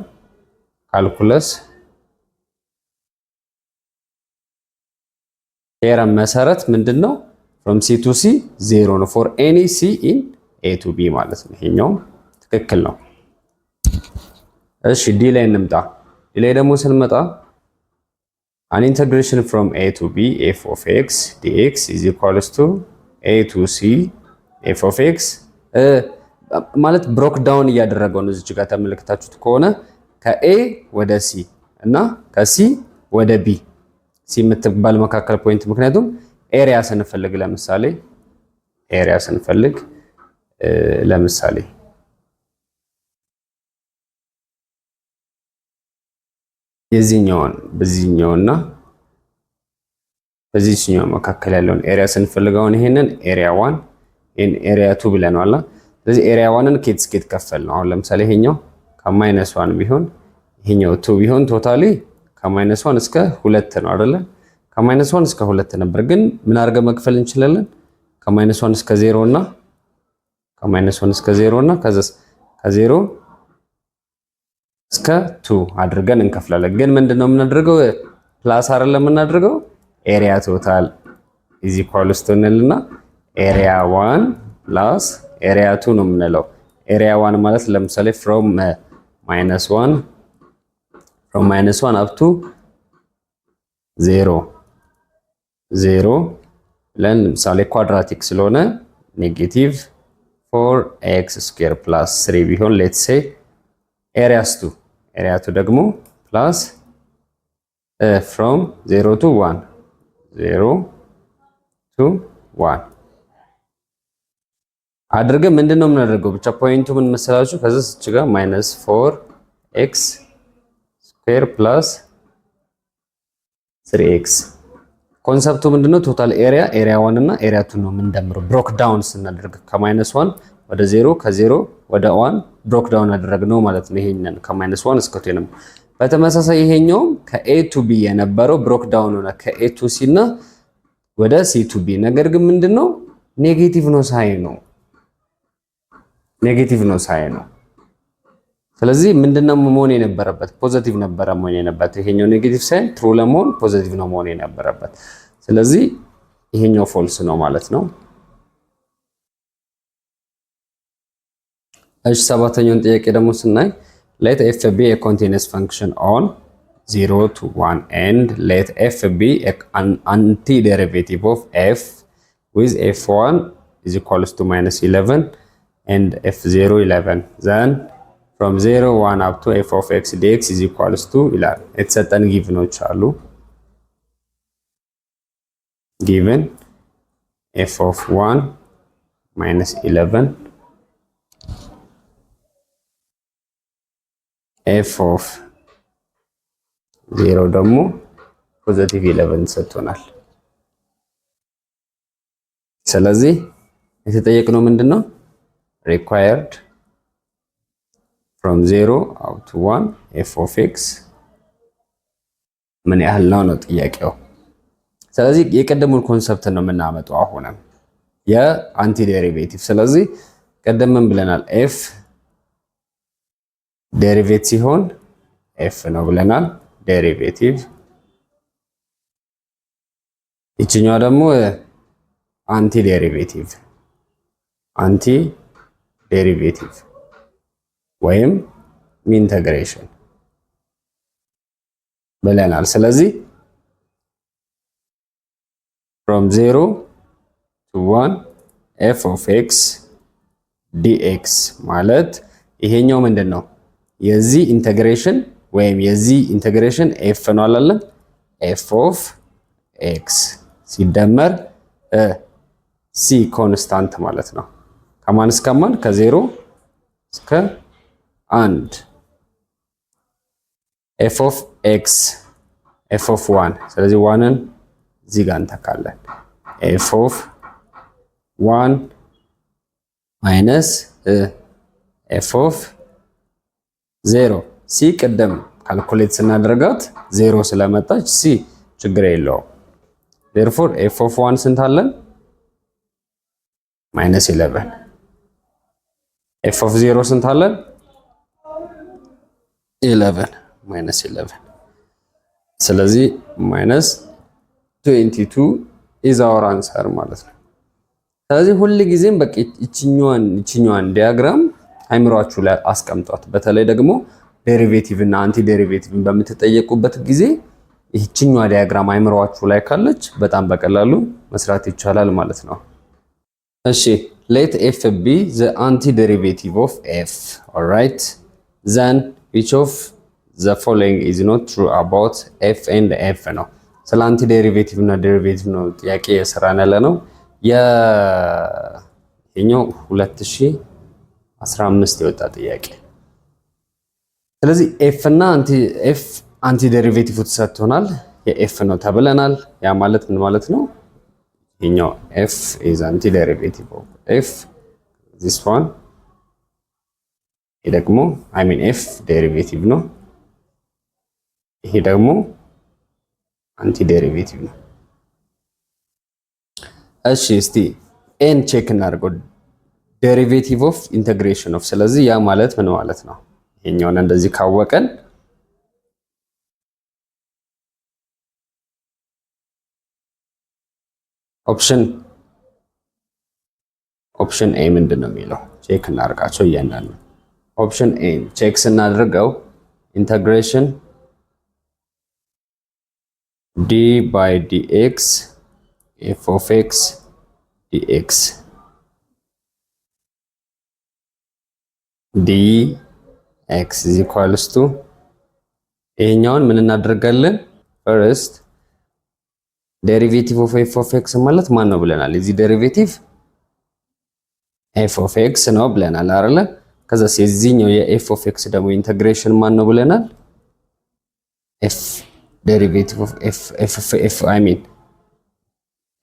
መሰረት ምንድነው? from c to c 0 ነው for any c in a to b ማለት ነው። ይሄኛው ትክክል ነው። እሺ ዲ ላይ እንምጣ። ዲ ላይ ደግሞ ስንመጣ an integration from a to b f of x dx is equals to a to c f of x ማለት ብሮክ ዳውን እያደረገው ነው። እዚህ ጋር ተመልክታችሁት ከሆነ ከa ወደ c እና ከc ወደ b c የምትባል መካከል ፖይንት፣ ምክንያቱም ኤሪያ ስንፈልግ ለምሳሌ የዚህኛውን በዚህኛውና በዚህኛው መካከል ያለውን ኤሪያ ስንፈልጋውን ይሄንን ኤሪያ 1 ኢን ኤሪያ 2 ብለናል። ስለዚህ ኤሪያ 1ን ከስኬት ከፈል ነው። አሁን ለምሳሌ ይሄኛው ከማይነስ 1 ቢሆን ይሄኛው 2 ቢሆን ቶታሊ ከማይነስ 1 እስከ 2 ነው አይደለ? ከማይነስ 1 እስከ 2 ነበር፣ ግን ምን አድርገን መክፈል እንችላለን? ከማይነስ 1 እስከ 0 እና ከማይነስ 1 እስከ 0 እና ከ0 እስከ 2 አድርገን እንከፍላለን። ግን ምንድነው የምናደርገው? ፕላስ አይደለም የምናደርገው ኤሪያ ቶታል ኢዝ ኢኳልስ ቱ እንልና ኤሪያ 1 ፕላስ ኤሪያ 2 ነው የምንለው። ኤሪያ 1 ማለት ለምሳሌ from -1 up to 0 ለምሳሌ ኳድራቲክ ስለሆነ ኔጌቲቭ 4x ስኩዌር ፕላስ 3 ቢሆን ሌትስ ሴይ ኤሪያ 2 ደግሞ ፕላስ from 0 to 1 0 to 1 አድርገን ምንድነው የምናደርገው? ብቻ ፖይንቱ ምን መሰላችሁ? ከዚህ እዚህ ጋር -4x ስኩዌር ፕላስ 3x ኮንሰፕቱ ምንድነው? ቶታል ኤሪያ 1 እና ኤሪያ 2 ነው የምንደምረው። ብሮክ ዳውን ስናደርግ ከ-1 ወደ 0 ከ0 ወደ 1 ብሮክ ዳውን አደረግነው ማለት ነው። ይሄንን ከ-1 እስከ 2 ነው። በተመሳሳይ ይሄኛውም ከA to B የነበረው ብሮክ ዳውን ሆነ ከA to C እና ወደ C to B። ነገር ግን ምንድነው ኔጌቲቭ ነው ሳይን ነው። ስለዚህ ምንድነው መሆን የነበረበት? ፖዚቲቭ ነበረ መሆን የነበረበት። ይሄኛው ኔጌቲቭ ሳይን ትሩ ለመሆን ፖዚቲቭ ነው መሆን የነበረበት። ስለዚህ ይሄኛው ፎልስ ነው ማለት ነው። እሺ ሰባተኛውን ጥያቄ ደግሞ ስናይ let f be a continuous function on 0 to 1 and let f be an antiderivative of f with f1 is equals to -11 and f0 11. Then from 0 1 up to f of x dx is equals to ይላል። የተሰጠን ጊቭኖች አሉ። given f of 1 -11 f of 0 ደግሞ ፖዚቲቭ 11 ሰጥቶናል። ስለዚህ የተጠየቅነው ምንድነው? required from 0 up to 1 f of x ምን ያህል ነው ጥያቄው። ስለዚህ የቀደሙን ኮንሰፕት ነው የምናመጣው አሁንም የአንቲ ዴሪቬቲቭ። ስለዚህ ቀደም ምን ብለናል? f ዴሪቬቲቭ ሲሆን f ነው ብለናል ዴሪቬቲቭ። ይችኛዋ ደግሞ አንቲ ዴሪቬቲቭ ወይም ኢንተግሬሽን ብለናል። ስለዚህ from 0 to 1 f of x dx ማለት ይሄኛው ምንድነው? የዚህ ኢንተግሬሽን ወይም የዚህ ኢንተግሬሽን f ነው አላለም? f of x ሲደመር c ኮንስታንት ማለት ነው። ከማን እስከ ማን? ከ0 እስከ 1 f of x f of 1 ስለዚህ 1ን እዚህ ጋር እንተካለን። f of 1 minus f of 0 c ቀደም ካልኩሌት ስናደርጋት 0 ስለመጣች c ችግር የለውም። therefore f of 1 ስንት አለን? -11 f of 0 ስንት አለን? 11 -11 ስለዚህ -22 is our answer ማለት ነው። ስለዚህ ሁሉ ጊዜም በቃ እቺኛዋን ዲያግራም አይምሯችሁ ላይ አስቀምጧት። በተለይ ደግሞ ዴሪቬቲቭ እና አንቲ ዴሪቬቲቭን በምትጠየቁበት ጊዜ እቺኛዋ ዲያግራም አይምሯችሁ ላይ ካለች በጣም በቀላሉ መስራት ይቻላል ማለት ነው። እሺ let f be the antiderivative of f. all right, then which of the following is not true about f and f ነው። ስለ አንቲ ዴሪቬቲቭ እና ዴሪቬቲቭ ነው ጥያቄ የሰራን ያለ ነው። የኛው 2015 የወጣ ጥያቄ። ስለዚህ f እና አንቲ ዴሪቬቲቭ ተሰጥቶናል። የf ነው ተብለናል። ያ ማለት ምን ማለት ነው? ይሄኛው f is antiderivative of f this one ይሄ ደግሞ f ዴሪቬቲቭ ነው። ይሄ ደግሞ አንቲ ዴሪቬቲቭ ነው። እሺ እስቲ ኤን ቼክ እናድርገው። ዴሪቬቲቭ ኦፍ ኢንተግሬሽን ኦፍ ስለዚህ ያ ማለት ምን ማለት ነው? ይሄኛውን እንደዚህ ካወቀን ኦፕሽን ኤ ምንድን ነው የሚለው ቼክ እናድርጋቸው እያንዳንዱ። ኦፕሽን ኤ ቼክ ስናደርገው ኢንተግሬሽን d by dx ኤፍ ኦፍ ኤክስ ዲኤክስ ዲኤክስ ኢዝ ኢኳልስ ቱ ይሄኛውን ምን እናደርጋለን? ፈርስት ዴሪቬቲቭ ኦፍ ኤፍ ኦፍ ኤክስ ማለት ማን ነው ብለናል? እዚህ ዴሪቬቲቭ ኤፍ ኦፍ ኤክስ ነው ብለናል አይደለ? ከዛ የዚህኛው የኤፍ ኦፍ ኤክስ ደግሞ ኢንተግሬሽን ማን ነው ብለናል? ኤፍ ዴሪቬቲቭ ኦፍ ኤፍ አይ ሚን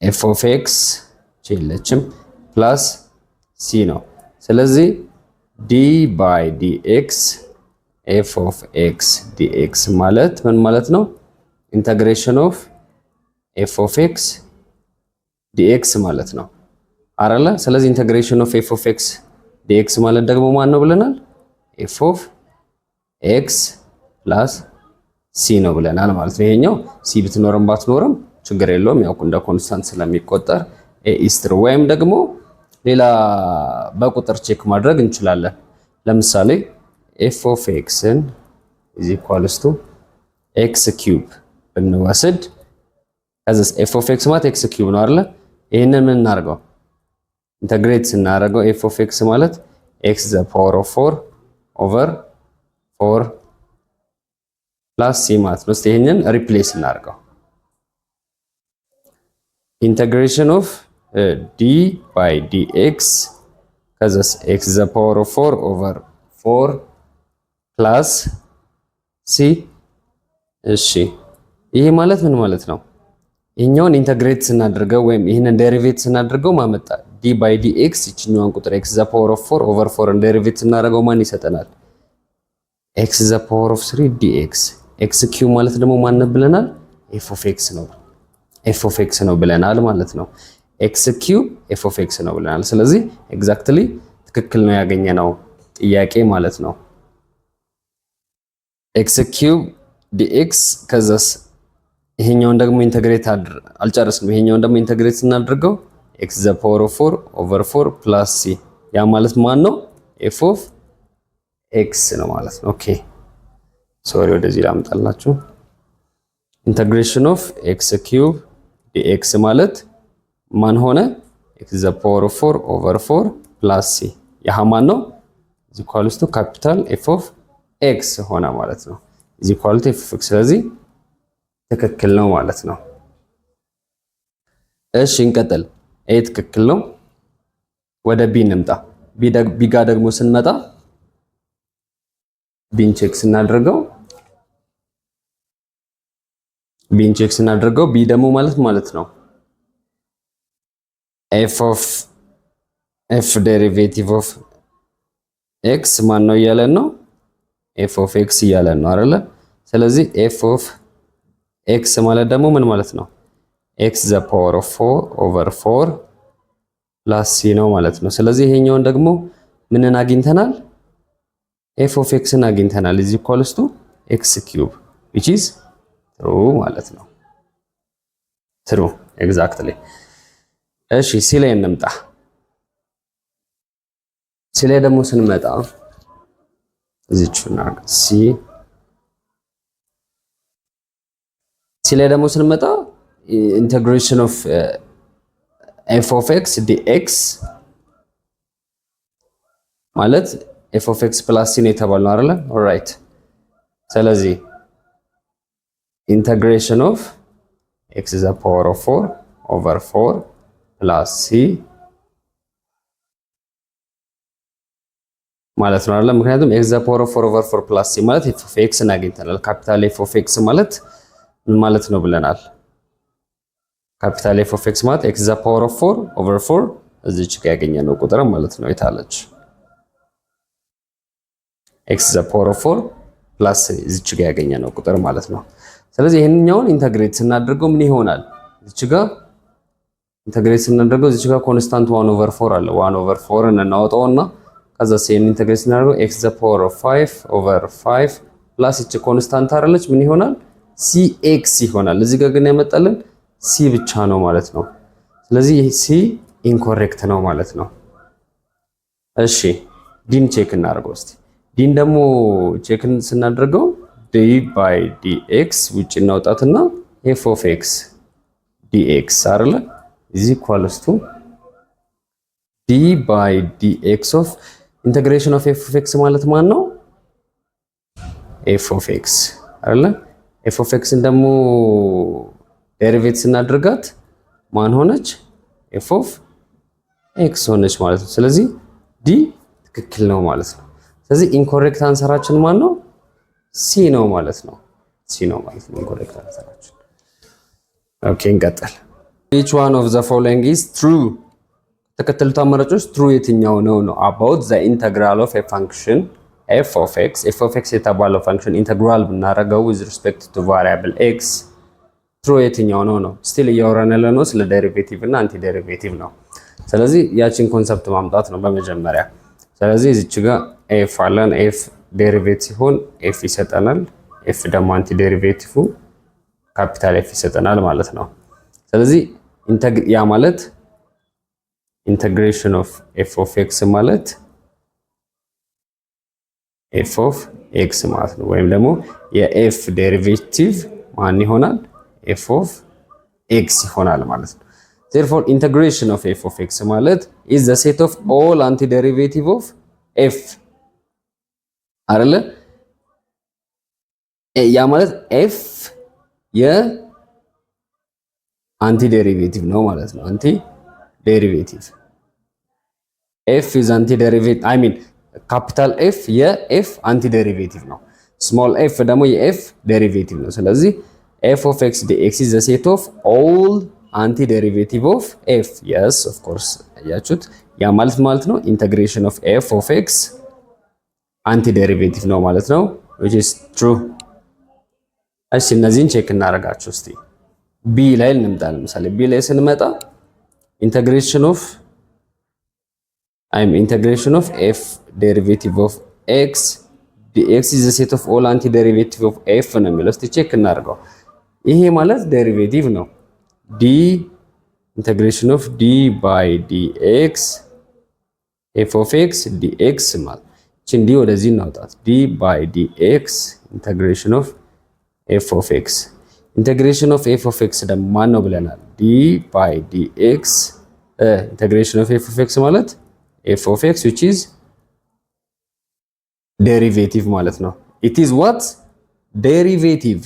ኤፍ ኦፍ ኤክስ ቼለችም ፕላስ ሲ ነው። ስለዚህ ዲ ባይ ዲኤክስ ኤፍ ኦፍ ኤክስ ዲኤክስ ማለት ምን ማለት ነው? ኢንተግሬሽን ኦፍ ኤፍ ኦፍ ኤክስ ዲኤክስ ማለት ነው አይደለ? ስለዚህ ኢንተግሬሽን ኦፍ ኤፍ ኦፍ ኤክስ ዲኤክስ ማለት ደግሞ ማን ነው ብለናል? ኤፍ ኦፍ ኤክስ ፕላስ ሲ ነው ብለናል ማለት ነው። ይሄኛው ሲ ብትኖርም ባትኖርም ችግር የለውም፣ ያው እንደ ኮንስታንት ስለሚቆጠር ኤ ኢዝ ትሩ። ወይም ደግሞ ሌላ በቁጥር ቼክ ማድረግ እንችላለን። ለምሳሌ ኤፍ ኦፍ ኤክስን ኢዝ ኢኳልስ ቱ ኤክስ ኪዩብ ብንወስድ ከዛስ ኤፍ ኦፍ ኤክስ ማለት ኤክስ ኪዩብ ነው አይደለ? ይሄንን ምን እናርገው? ኢንተግሬት ስናደርገው ኤፍ ኦፍ ኤክስ ማለት ኤክስ ዘ ፓወር ኦፍ 4 ኦቨር 4 ፕላስ ሲ ማለት ነው። እስቲ ይሄንን ሪፕሌስ እናደርገው። ኢንተግሬሽን ኦፍ ዲ ባይ ዲኤክስ ከዛስ ኤክስ ዘ ፓወር ኦፍ 4 ኦቨር 4 ፕላስ ሲ። እሺ ይሄ ማለት ምን ማለት ነው? ይሄኛውን ኢንተግሬት ስናደርገው ወይም ይሄንን ዴሪቬት ስናደርገው ማመጣ ዲ ባይ ዲኤክስ ይችኛዋን ቁጥር ኤክስ ዘ ፓወር ኦፍ 4 ኦቨር 4 ዴሪቬት ስናደርገው ማን ይሰጠናል? ኤክስ ዘ ፓወር ኦፍ 3 ዲኤክስ። ኤክስ ኪው ማለት ደግሞ ማን ብለናል? ኤፍ ኦፍ ኤክስ ነው። ኤፍ ኦፍ ኤክስ ነው ብለናል ማለት ነው። ኤክስ ኪው ኤፍ ኦፍ ኤክስ ነው ብለናል። ስለዚህ ኤግዛክትሊ ትክክል ነው ያገኘነው ጥያቄ ማለት ነው። ኤክስ ኪው ዲኤክስ ከዛስ ይሄኛውን ደግሞ ኢንተግሬት አልጨረስንም። ይሄኛውን ደግሞ ኢንተግሬት ስናደርገው ኤክስ ዘ ፓወር ኦፍ 4 ኦቨር 4 ፕላስ ሲ ያ ማለት ማን ነው? ኤፍ ኦፍ ኤክስ ነው ማለት ነው። ኦኬ ሶሪ ወደዚህ ላምጣላችሁ። ኢንተግሬሽን ኦፍ ኤክስ ኪዩብ ዲኤክስ ማለት ማን ሆነ? ኤክስ ዘ ፓወር ኦፍ 4 ኦቨር 4 ፕላስ ሲ ያ ማን ነው? ኢዝ ኢኳልስ ቱ ካፒታል ኤፍ ኦፍ ኤክስ ሆነ ማለት ነው። ኢዝ ኢኳል ቱ ኤፍ ኦፍ ኤክስ። ስለዚህ ትክክል ነው ማለት ነው። እሺ እንቀጥል። ኤ ትክክል ነው። ወደ ቢ እንምጣ። ቢ ጋር ደግሞ ስንመጣ ቢን ቼክ ስናደርገው ቢ ደግሞ ማለት ነው ኤፍ ኦፍ ኤፍ ዴሪቬቲቭ ኦፍ ኤክስ ማን ነው እያለን ነው? ኤፍ ኦፍ ኤክስ እያለን ነው አይደለ? ስለዚህ ኤፍ ኦፍ ኤክስ ማለት ደግሞ ምን ማለት ነው? ኤክስ ዘ ፓወር ኦፍ 4 ኦቨር 4 ፕላስ ሲ ነው ማለት ነው። ስለዚህ ይሄኛውን ደግሞ ምንን አግኝተናል? ኤፍ ኦፍ ኤክስን አግኝተናል። ኢዝ ኢኳልስ ቱ ኤክስ ኪዩብ which is true ማለት ነው። true exactly። እሺ ሲ ላይ እንምጣ። ሲ ላይ ደግሞ ስንመጣ እዚችና ሲ ላይ ደግሞ ስንመጣ ኢንተግሬሽን ኦፍ ኤፍ ኦፍ ኤክስ ዲኤክስ ማለት ኤፍ ኦፍ ኤክስ ፕላስ ሲ ነው የተባለው አይደለ? ኦልራይት። ስለዚህ ኢንተግሬሽን ኦፍ ኤክስ ዘ ፓወር ኦፍ 4 ኦቨር 4 ፕላስ ሲ ማለት ነው አይደለ? ምክንያቱም ኤክስ ዘ ፓወር ኦፍ 4 ኦቨር 4 ፕላስ ሲ ማለት ኤፍ ኦፍ ኤክስን አግኝተናል። ካፒታል ኤፍ ኦፍ ኤክስ ማለት ምን ማለት ነው ብለናል? ካፒታል ኤፍ ኦፍ ኤክስ ማለት ኤክስ ዘ ፓወር ኦፍ 4 ኦቨር 4 እዚች ጋር ያገኘነው ቁጥር ማለት ነው። የታለች ኤክስ ዘ ፓወር ኦፍ 4 ፕላስ እዚች ጋር ያገኘነው ቁጥር ማለት ነው። ስለዚህ ይሄንኛውን ኢንተግሬት ስናደርገው ምን ይሆናል? እዚች ጋር ኢንተግሬት ስናደርገው እዚች ጋር ኮንስታንት 1 ኦቨር 4 አለ። 1 ኦቨር 4 እናወጣውና ከዛ ሴን ኢንተግሬት ስናደርገው ኤክስ ዘ ፓወር ኦፍ 5 ኦቨር 5 ፕላስ እቺ ኮንስታንት አይደለች ምን ይሆናል? ሲ ኤክስ ይሆናል። እዚህ ጋር ግን ያመጣልን ሲ ብቻ ነው ማለት ነው። ስለዚህ ሲ ኢንኮሬክት ነው ማለት ነው። እሺ ዲን ቼክ እናደርገው እስቲ። ዲን ደግሞ ቼክ ስናደርገው ዲ ባይ ዲኤክስ ውጪ እናውጣትና ኤፍ ኦፍ ኤክስ ዲኤክስ አይደለ? is equals to d by dx of integration of f of x ማለት ማን ነው? f of x አይደለ? f of x ደግሞ ዴሪቬት ስናደርጋት ማን ሆነች? f of x ሆነች ማለት ነው። ስለዚህ d ትክክል ነው ማለት ነው። ስለዚህ ኢንኮሬክት አንሰራችን ማን ነው? c ነው ማለት ነው። c ነው ማለት ነው ኢንኮሬክት አንሰራችን። ኦኬ እንቀጥል። which one of the following is true? ተከተሉት አማራጮች true የትኛው ነው ነው about the integral of a function f of x የተባለው ፋንክሽን ኢንተግራል ብናረገው with respect to variable x true የትኛው ነው ነው። ስቲል እያወራን ያለነው ስለ ዴሪቬቲቭ እና አንቲ ዴሪቬቲቭ ነው። ስለዚህ ያቺን ኮንሰፕት ማምጣት ነው በመጀመሪያ። ስለዚህ እዚች ጋር f አለን f ዴሪቬቲቭ ሲሆን f ይሰጠናል። f ደግሞ አንቲ ዴሪቬቲቭ ካፒታል f ይሰጠናል ማለት ነው። ስለዚህ ያ ማለት integration of f of x ማለት f of x ማለት ነው። ወይም ደግሞ የf ዴሪቬቲቭ ማን ይሆናል? f of x ይሆናል ማለት ነው። therefore integration of f of x ማለት is the set of all antiderivative of f አይደለ? ያ ማለት f የአንቲዴሪቬቲቭ ነው ማለት ነው። አንቲዴሪቬቲቭ f is antiderivative I mean ካፒታል f የf አንቲዴሪቬቲቭ ነው። ስሞል f ደግሞ የf ዴሪቬቲቭ ነው። ስለዚህ f of x dx is the set of all antiderivative of f. yes of course አያችሁት? ያ ማለት ነው integration of f of x antiderivative ነው ማለት ነው which is true። እሺ እነዚህን ቼክ እናደርጋቸው እስቲ። b ላይ እንምጣ። ለምሳሌ b ላይ ስንመጣ integration of f derivative of x dx is the set of all antiderivative of f ነው የሚለው። እስቲ ቼክ እናደርገው። ይሄ ማለት ዴሪቬቲቭ ነው። d integration of d by dx f of x dx ማለት እቺን d ወደዚህ እናውጣት። d by dx integration of f of x integration of f of x ደግሞ ማን ነው ብለናል? d by dx integration of f of x ማለት f of x which is derivative ማለት ነው። it is what? derivative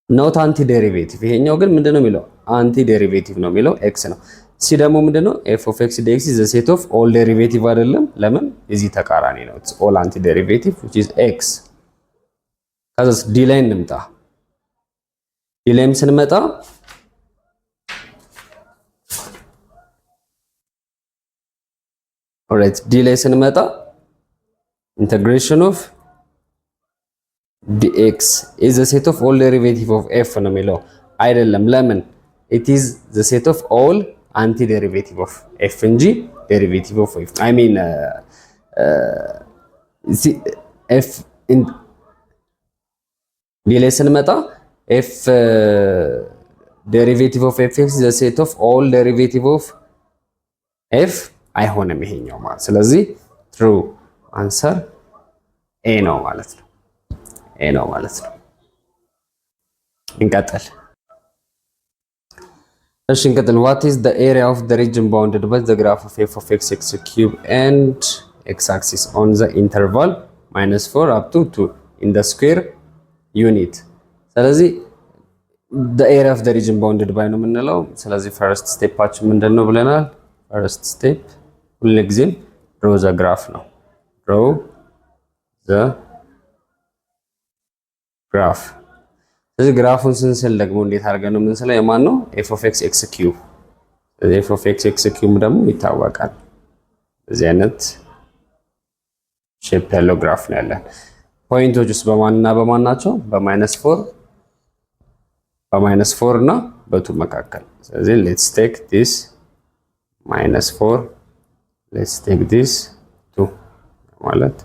not antiderivative። ይሄኛው ግን ምንድነው የሚለው? antiderivative ነው የሚለው x ነው። ሲ ደግሞ ምንድነው? f of x dx is the set of all derivative አይደለም። ለምን? እዚህ ተቃራኒ ነው። it's all antiderivative which is x። ከዛስ d ላይ እንምጣ። d ላይም ስንመጣ alright d ላይ ስንመጣ integration of dx is the set of all derivative of f ነው የሚለው አይደለም። ለምን? it is the set of all antiderivative of f እንጂ derivative of f I mean f in d ላይ ስንመጣ f derivative of f is the set of all derivative of f አይሆንም ይሄኛው ማለት። ስለዚህ true answer a ነው ማለት ነው። a ነው ማለት ነው። እንቀጥል። እሺ እንቀጥል። what is the area of the region bounded by the graph of f of x cube and x axis on the interval -4 up to 2 in the square unit? ስለዚህ the area of the region bounded by ነው የምንለው። ስለዚህ first ስቴፓችን ምንድነው ብለናል? first step ሁልጊዜም draw the graph ነው። draw the graph። ስለዚህ ግራፉን ስንስል ደግሞ እንዴት አድርገን ነው የምንስለው? የማን ነው? f of x x cube። ስለዚህ f of x x cube ደግሞ ይታወቃል። በዚህ አይነት ሼፕ ያለው ግራፍ ነው ያለን። ፖይንቶች ውስጥ በማንና በማን ናቸው? በ-4 እና በ2 መካከል። ስለዚህ let's take this -4 let's take this 2 ማለት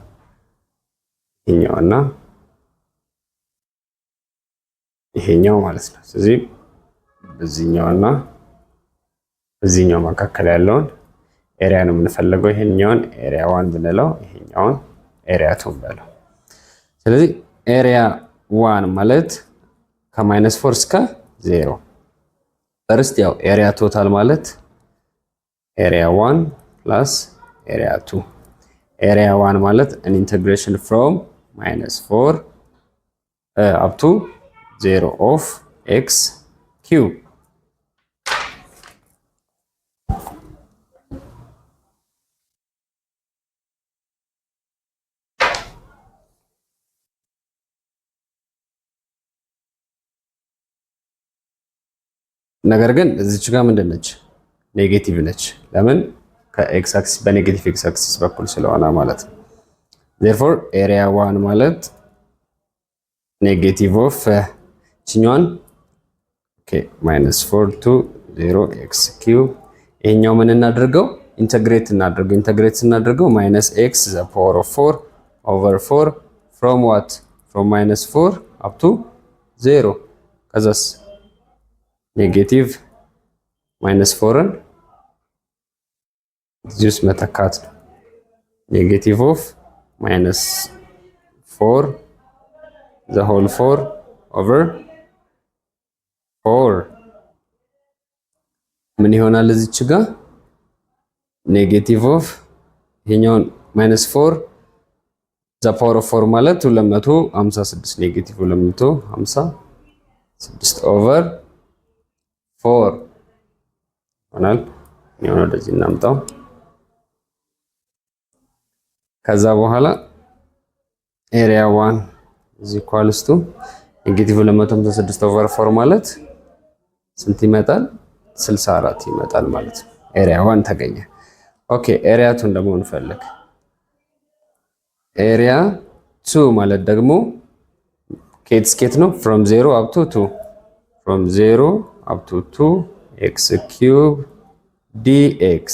ይሄኛውና ይሄኛው ማለት ነው። ስለዚህ በዚህኛውና በዚህኛው መካከል ያለውን ኤሪያ ነው የምንፈልገው። ይሄኛውን ኤሪያ 1 ብንለው ይሄኛውን ኤሪያ 2 ብንለው። ስለዚህ ኤሪያ 1 ማለት ከ-4 እስከ 0 ፈርስት ያው ኤሪያ ቶታል ማለት ኤሪያ 1 ፕላስ ኤሪያ 2 ኤሪያ 1 ማለት an integration from -4 up to 0 of x cube ነገር ግን እዚች ጋር ምንድነች ኔጌቲቭ ነች ለምን ከኤክስ አክሲስ በኔጌቲቭ ኤክስ አክሲስ በኩል ስለሆነ ማለት ነው therefore area 1 ማለት ኔጌቲቭ ኦፍ ቺኛን ኦኬ -4 to 0 x cube ይሄኛው ምን እናድርገው ኢንተግሬት እናድርገው -x the power of 4 over 4 from what from -4 up to 0 ከዛስ ኔጌቲቭ -4ን ዚስ መተካት ኔጌቲቭ ኦፍ -4 the whole 4 over 4 ምን ይሆናል እዚች ጋር ኔጌቲቭ ኦፍ ይሄኛው -4 the power of 4 ማለት 256 ኔጌቲቭ 256 over 4 ሆናል ነው ወደዚህ እናምጣው ከዛ በኋላ ኤሪያ 1 is equals to ኔጌቲቭ 256 over 4 ማለት ስንት ይመጣል 64 ይመጣል ማለት ነው ኤሪያ 1 ተገኘ ኦኬ ኤሪያ 2 ደግሞ እንፈልግ ኤሪያ 2 ማለት ደግሞ ስኬት ነው from 0 up to 2 from 0 up to 2 x cube dx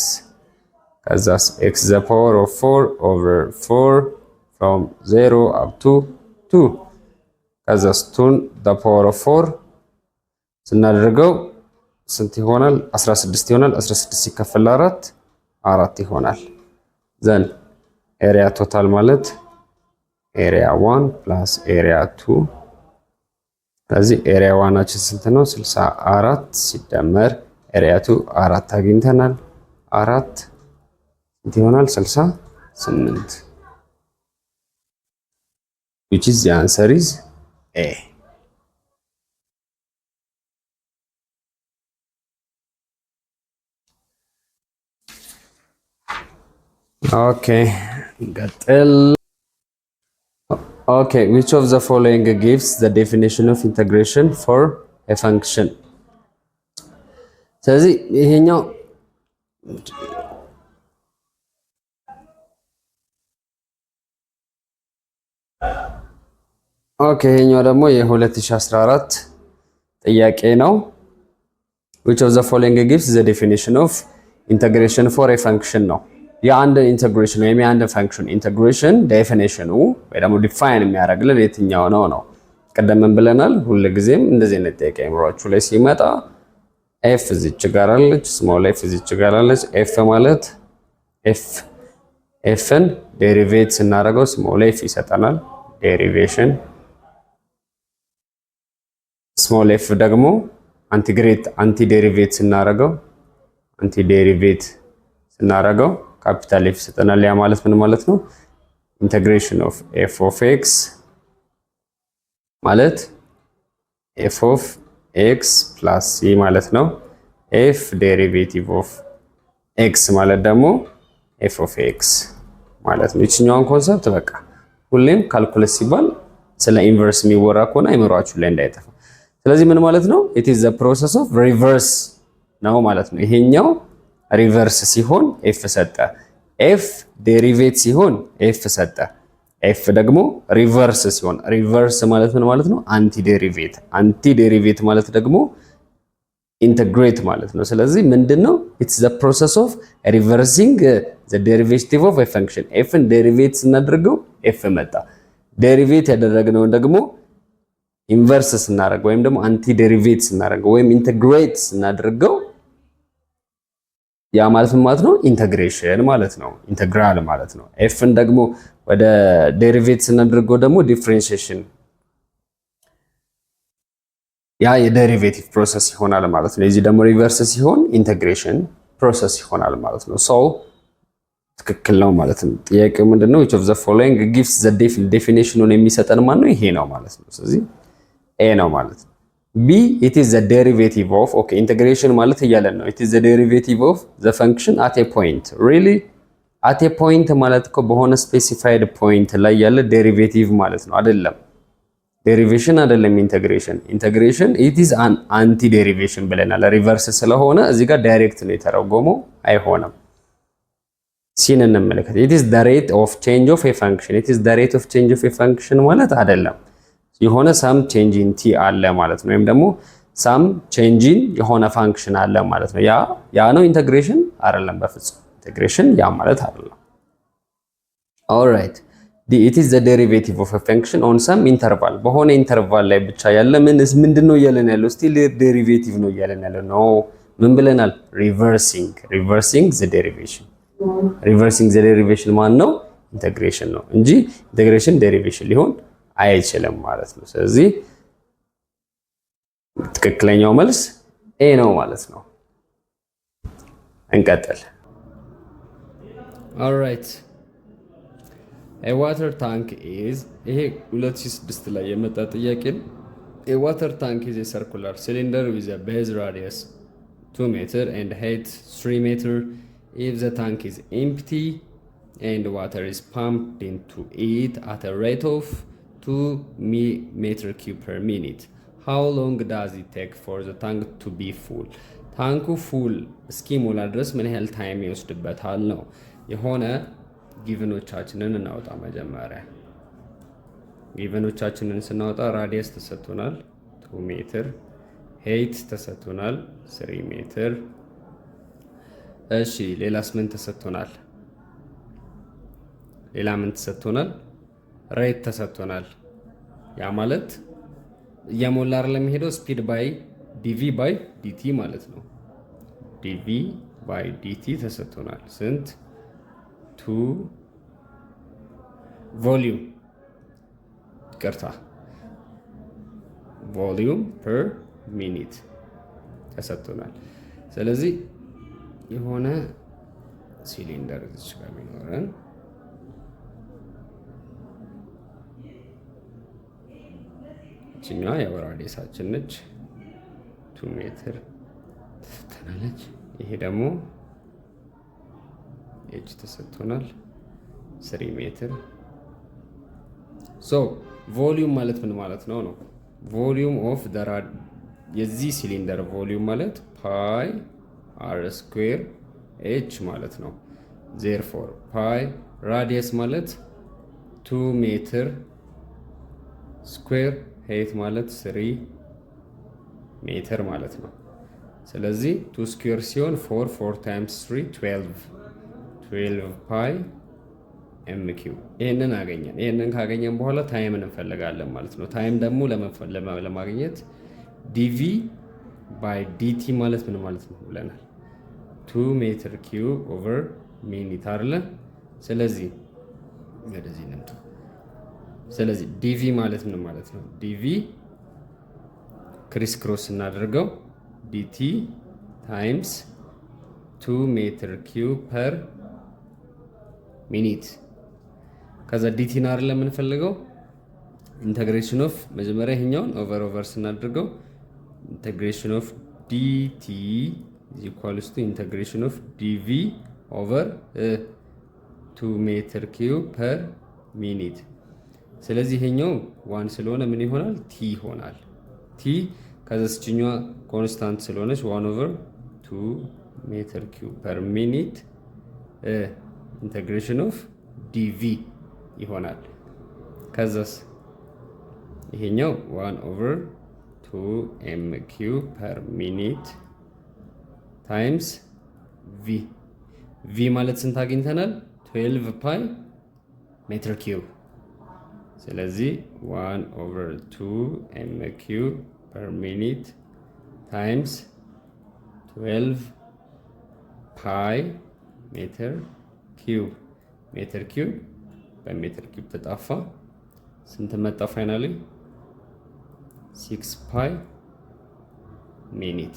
ከዛስ x the power of 4 over 4 from 0 up to 2 ከዛስ 2 the power of 4 ስናደርገው ስንት ይሆናል 16 ይሆናል 16 ሲከፈል 4 ይሆናል then area total ማለት area 1 plus area 2 ስለዚህ ኤሪያ 1 ስንት ነው 64 ሲደመር ኤሪያ 2 4 አግኝተናል 4 ስንት ይሆናል 68 which is the answer is A okay ቀጥል Okay, which of the following gives the definition of integration for a function? ስለዚህ ይሄኛው ኦኬ ይሄኛው ደግሞ የ2014 ጥያቄ ነው which of the following gives the definition of integration for a function ነው የአንድ ኢንተግሬሽን ወይም የአንድ ፈንክሽን ኢንተግሬሽን ዴፊኒሽኑ ወይ ደግሞ ዲፋይን የሚያደርግልን የትኛው ነው ቀደም ብለናል ሁሉ ጊዜም እንደዚህ አይነት ጥያቄ አይምሯችሁ ላይ ሲመጣ ኤፍ እዚች ጋር አለች ስሞል ኤፍ እዚች ጋር አለች ኤፍ ማለት ኤፍን ዴሪቬት ስናደርገው ስሞል ኤፍ ይሰጠናል ዴሪቬሽን ስሞል ኤፍ ደግሞ አንቲ ዴሪቬት ስናደርገው ካፒታል ኤፍ ይሰጠናል ያ ማለት ምን ማለት ነው ኢንተግሬሽን ኦፍ ኤፍ ኦፍ ኤክስ ማለት ኤፍ ኦፍ ኤክስ ፕላስ ሲ ማለት ነው ኤፍ ዴሪቬቲቭ ኦፍ ኤክስ ማለት ደግሞ ኤፍ ኦፍ ኤክስ ማለት ነው እቺኛውን ኮንሰፕት በቃ ሁሌም ካልኩለስ ሲባል ስለ ኢንቨርስ የሚወራ ከሆነ አይመሯችሁ ላይ እንዳይጠፋ ስለዚህ ምን ማለት ነው it is the process of reverse ነው ማለት ነው ይሄኛው ሪቨርስ ሲሆን ኤፍ ሰጠ ኤፍ ዴሪቬት ሲሆን ኤፍ ሰጠ ኤፍ ደግሞ ሪቨርስ ሲሆን ሪቨርስ ማለት ምን ማለት ነው አንቲ ዴሪቬት ማለት ደግሞ ኢንተግሬት ማለት ነው ስለዚህ ምንድነው it's the process of reversing the derivative of a function ኤፍን ዴሪቬት ስናደርገው ኤፍ መጣ ዴሪቬት ያደረግነው ደግሞ ኢንቨርስ ስናደርገው ወይም ደግሞ አንቲ ዴሪቬት ስናደርገው ወይም ኢንተግሬት ስናደርገው ያ ማለት ነው ኢንተግሬሽን ማለት ነው ኢንተግራል ማለት ነው ኤፍን ደግሞ ወደ ዴሪቬት ስናደርገው ደግሞ ዲፈረንሺዬሽን ያ የዴሪቬቲቭ ፕሮሰስ ይሆናል ማለት ነው። የዚህ ደግሞ ሪቨርስ ሲሆን ኢንተግሬሽን ፕሮሰስ ይሆናል ማለት ነው። ሶ ትክክል ነው ማለት ነው። ጥያቄው ምንድነው? which of the following gives the definition የሚሰጠን ማን ነው? ይሄ ነው ማለት ነው። ስለዚህ ኤ ነው ማለት ነው። ቢ it is the derivative of okay integration ማለት እያለን ነው it is the derivative of the function at a point really at a point ማለት እኮ በሆነ ስፔሲፋይድ ፖይንት ላይ ያለ ዴሪቬቲቭ ማለት ነው አይደለም። ዴሪቬሽን አይደለም ኢንተግሬሽን it is an anti derivation ብለናል። ሪቨርስ ስለሆነ እዚህ ጋር ዳይሬክት ነው የተረጎመው አይሆንም። ሲን እንመለከት it is the rate of change of a function it is the rate of change of a function ማለት አይደለም። የሆነ some change in t አለ ማለት ነው ወይም ደግሞ some change in የሆነ ፋንክሽን አለ ማለት ነው። ያ ነው ኢንተግሬሽን አይደለም በፍጹም ኢንተግሬሽን ያ ማለት አይደለም። alright it is the derivative of a function on some interval በሆነ ኢንተርቫል ላይ ብቻ ያለ ምንድነው እያለን ያለው ስቲል ዴሪቬቲቭ ነው እያለን ያለው ነው። ምን ብለናል? reversing the derivation reversing the derivation ማን ነው? ኢንተግሬሽን ነው እንጂ ኢንተግሬሽን ዴሪቬሽን ሊሆን አይችልም ማለት ነው። ስለዚህ ትክክለኛው መልስ ኤ ነው ማለት ነው። እንቀጥል። alright a water tank is ይሄ 2006 ላይ የመጣ ጥያቄ ነው። a water tank is a circular cylinder with a base radius 2 meter and height 3 meter. If the tank is empty and water is pumped into it at a rate of 2 meter cube per minute, how long does it take for the tank to be full? ታንኩ ፉል እስኪሞላ ድረስ ምን ያህል ታይም ይወስድበታል ነው። የሆነ ጊቨኖቻችንን እናውጣ። መጀመሪያ ጊቨኖቻችንን ስናወጣ ራዲየስ ተሰጥቶናል 2 ሜትር፣ ሄይት ተሰጥቶናል 3 ሜትር። እሺ ሌላስ ምን ተሰጥቶናል? ሌላ ምን ተሰጥቶናል? ሬት ተሰጥቶናል። ያ ማለት እየሞላ አይደለም የሚሄደው ስፒድ ባይ ዲቪ ባይ ዲቲ ማለት ነው። ዲቪ ባይ ዲቲ ተሰጥቶናል። ስንት? 2 ቮሊዩም ይቅርታ ቮሊዩም ፐር ሚኒት ተሰጥቶናል። ስለዚህ የሆነ ሲሊንደር እዚህ ጋር ቢኖረን እቺኛዋ የራዲየሳችን ነች 2 ሜትር ተሰጥቶናለች። ይሄ ደግሞ ኤች ተሰጥቶናል 3 ሜትር። ሶ ቮሊዩም ማለት ምን ማለት ነው? ቮሊዩም ኦፍ የዚህ ሲሊንደር ቮሊዩም ማለት ፓይ አር ስኩዌር ኤች ማለት ነው። ዜርፎር ፓይ ራዲየስ ማለት 2 ሜትር ስኩዌር ሄይት ማለት 3 ሜትር ማለት ነው። ስለዚህ 2 ስኩዌር ሲሆን 4 ታይምስ 3 12 ፓይ ኤም ኪው። ይሄንን አገኘን። ይሄንን ካገኘን በኋላ ታይምን እንፈልጋለን ማለት ነው። ታይም ደግሞ ለማግኘት ዲቪ ባይ ዲቲ ማለት ምን ማለት ነው ብለናል? 2 ሜትር ኪዩብ ኦቨር ሚኒት አይደለ? ስለዚህ ወደዚህ እንምጣ። ስለዚህ ዲቪ ማለት ምን ማለት ነው? ዲቪ ክሪስ ክሮስ እናደርገው ዲቲ ታይምስ 2 ሜትር ኪዩብ ፐር ሚኒት። ከዛ ዲቲ ነው አይደለ የምንፈልገው? ኢንተግሬሽን ኦፍ መጀመሪያ ይሄኛውን ኦቨር ስናደርገው ኢንተግሬሽን ኦፍ ዲቲ is equals to integration of dv over 2 ሜትር ኪዩብ per minute። ስለዚህ ይሄኛው 1 ስለሆነ ምን ይሆናል? ቲ ይሆናል። ቲ ከዛችኛዋ ኮንስታንት ስለሆነች 1 over 2 ሜትር ኪዩብ per minute ኢንተግሬሽን ኦፍ dv ይሆናል። ከዛስ ይሄኛው 1 over 2 m cube per minute ታይምስ ቪ ማለት ስንት አግኝተናል? 12 ፓይ ሜትር ኪዩብ። ስለዚህ 1 over 2 m cube per minute ታይምስ 12 ፓይ ሜትር ኪዩብ። ሜትር ኪዩብ በሜትር ኪዩብ ተጣፋ ስንት መጣ? ፋይናሊ 6 ፓይ ሚኒት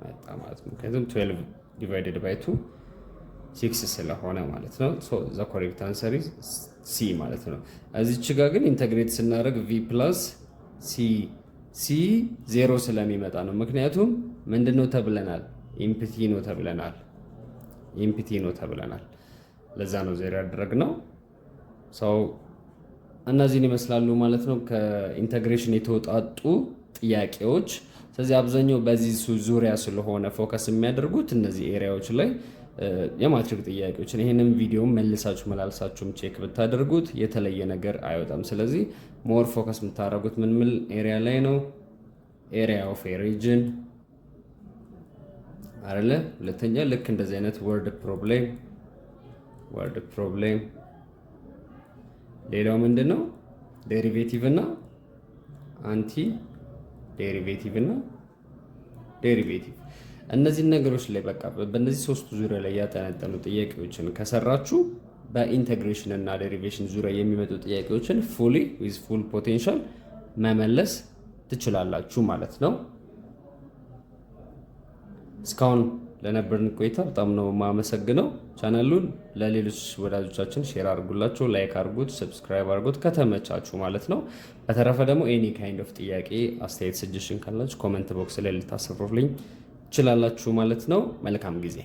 መጣ ማለት ነው። ምክንያቱም 12 ዲቫይደድ ባይ 2 6 ስለሆነ ማለት ነው። ሶ ዘ ኮሬክት አንሰር ኢዝ ሲ ማለት ነው። እዚች ጋር ግን ኢንተግሬት ስናደርግ ቪ ፕላስ ሲ 0 ስለሚመጣ ነው። ምክንያቱም ምንድነው ተብለናል? ኢምፕቲ ነው ተብለናል። ለዛ ነው 0 ያደረግነው። ሰው እነዚህን ይመስላሉ ማለት ነው ከኢንተግሬሽን የተወጣጡ ጥያቄዎች። ስለዚህ አብዛኛው በዚህ ዙሪያ ስለሆነ ፎከስ የሚያደርጉት እነዚህ ኤሪያዎች ላይ የማትሪክ ጥያቄዎችን ይህንም ቪዲዮ መልሳችሁ መላልሳችሁም ቼክ ብታደርጉት የተለየ ነገር አይወጣም። ስለዚህ ሞር ፎከስ የምታደርጉት ምን ኤሪያ ላይ ነው? ኤሪያ ኦፍ ኤ ሪጅን አይደለ? ሁለተኛ ልክ እንደዚህ አይነት ወርድ ፕሮብሌም። ሌላው ምንድነው? ዴሪቬቲቭ እና አንቲ ዴሪቬቲቭ እና ዴሪቬቲቭ። እነዚህን ነገሮች ላይ በቃ በእነዚህ ሶስቱ ዙሪያ ላይ ያጠነጠኑ ጥያቄዎችን ከሰራችሁ በኢንተግሬሽን እና ዴሪቬሽን ዙሪያ የሚመጡ ጥያቄዎችን ዊዝ ፉል ፖቴንሻል መመለስ ትችላላችሁ ማለት ነው። እስካሁን ለነበርን ቆይታ በጣም ነው የማመሰግነው። ቻናሉን ለሌሎች ወዳጆቻችን ሼር አድርጉላቸው፣ ላይክ አድርጉት፣ ሰብስክራይብ አድርጉት ከተመቻችሁ ማለት ነው። በተረፈ ደግሞ ኤኒ ካይንድ ኦፍ ጥያቄ፣ አስተያየት፣ ሰጀሽን ካላችሁ ኮመንት ቦክስ ላይ ልታሰፍሩልኝ ትችላላችሁ ማለት ነው። መልካም ጊዜ